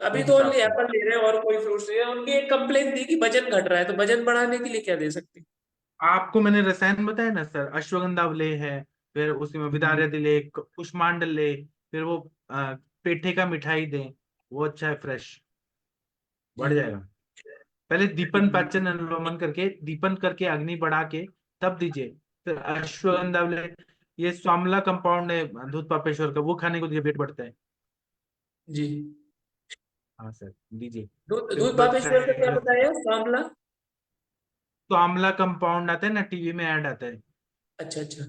अभी उस तो हिसाब ओनली से। एप्पल ले रहे हैं और कोई फ्रूट्स नहीं है, उनकी एक कंप्लेन थी कि वजन घट रहा है, तो वजन बढ़ाने के लिए क्या दे सकते आपको मैंने रसायन बताया ना सर, अश्वगंधा ले है, फिर उसी में हैं? विदार्य ले, कुष्मांड ले, फिर वो पेठे का मिठाई दें, वो अच्छा है, फ्रेश बढ़ जी जाएगा। पहले दीपन पाचन अनुलोमन करके, दीपन करके अग्नि बढ़ा के तब दीजिए। फिर अश्वगंधा ले, ये स्वामला कंपाउंड है दूध पापेश्वर का, वो खाने को दिए, पेट बढ़ता है। जी हाँ सर, दीजिए। दूध फिर दूध बच्चा पापेश्वर का क्या है, बताया, मामला? तो आंवला कंपाउंड आता है ना, टीवी में ऐड आता है, अच्छा अच्छा।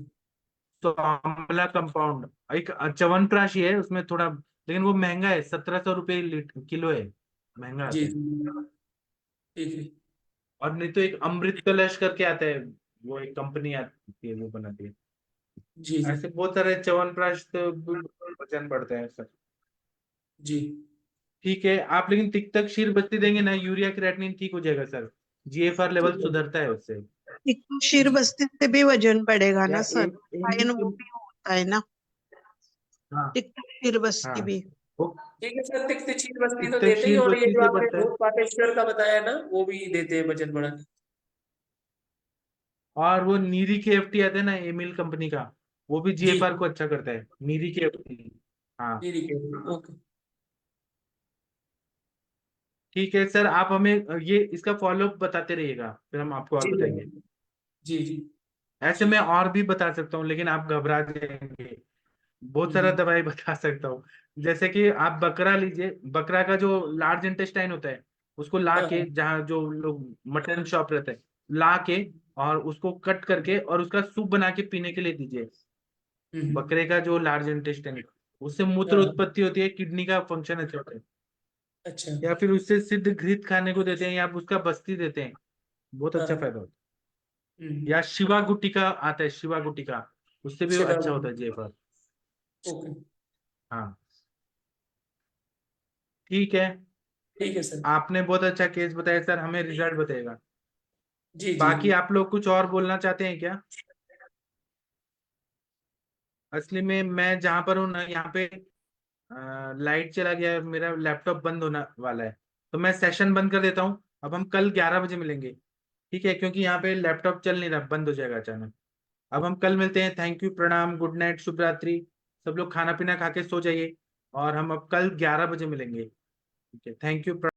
तो आंवला कंपाउंड एक च्यवनप्राश ही है उसमें थोड़ा, लेकिन वो महंगा है, 1700 रुपये किलो है, महंगा जी आता है। जी ठीक है। और नहीं तो एक अमृत कलश करके आता है, वो एक कंपनी आती है वो बनाती है। जी जी ऐसे बहुत सारे च्यवनप्राश, तो वजन बढ़ता है सर। जी ठीक है, आप लेकिन तिक्तक शीर बस्ती देंगे ना, यूरिया क्रेटिनिन ठीक हो जाएगा सर, जीएफआर लेवल ठीक है। सुधरता है उससे। एक तो शीर जी बस्ती से भी वजन बढ़ेगा या ना सर, एक आयन वो एक- भी होता है ना, हाँ एक तो शीर बस्ती हाँ, भी। वो ठीक है सर, तिक्ती चीज बस्ती तो तिक्तक देते ही, शीर और ये बस्ती जो से आपने बढ़ता है। दूध पापेश्वर का बताया ना, वो भी देते हैं वजन बढ़ाने। और वो नीरी के एफटी आता है ना, एमिल कंपनी का, वो भी जी जीएफआर को अच्छा करता है, नीरी के एफटी। हाँ इरिगेट, ओके। ठीक है सर, आप हमें ये इसका फॉलोअप बताते रहिएगा, फिर हम आपको और जी बताएंगे। सर, जी जी। ऐसे मैं और भी बता सकता हूँ, लेकिन आप घबरा जाएंगे। बहुत सारा हम्म, दवाई बता सकता हूँ। जैसे कि आप बकरा लीजिए, बकरा का जो लार्ज इंटेस्टाइन होता है उसको ला हाँ के, हाँ। जहाँ जो लोग मटन शॉप रहते हैं, ला के और उसको कट करके और उसका सूप बना के पीने के लिए दीजिए। हम्म, बकरे का जो लार्ज इंटेस्टाइन, उससे मूत्र हाँ हाँ, उत्पत्ति होती है, किडनी का फंक्शन अच्छा होता है। अच्छा। या फिर उससे सिद्ध घृत खाने को देते हैं, या आप उसका बस्ती देते हैं, बहुत हाँ अच्छा हाँ, फायदा होता है। या शिवा गुटिका आता है, शिवा गुटिका, उससे भी शिवा, अच्छा होता है जेफर। ओके। हाँ ठीक है। ठीक है सर। आपने बहुत अच्छा केस बताया सर, हमें रिजल्ट बताएगा। जी जी बाकी जी। आप लोग कुछ और बोलना चाहते हैं क्या? असली में मैं जहां पर हूँ ना, यहाँ पे लाइट चला गया है, मेरा लैपटॉप बंद होने वाला है, तो मैं सेशन बंद कर देता हूँ। अब हम कल 11 बजे मिलेंगे, ठीक है? क्योंकि यहाँ पे लैपटॉप चल नहीं रहा, बंद हो जाएगा अचानक। अब हम कल मिलते हैं। थैंक यू, प्रणाम, गुड नाइट, शुभ रात्रि। सब लोग खाना पीना खा के सो जाइए, और हम अब कल 11 बजे मिलेंगे। ठीक है, थैंक यू।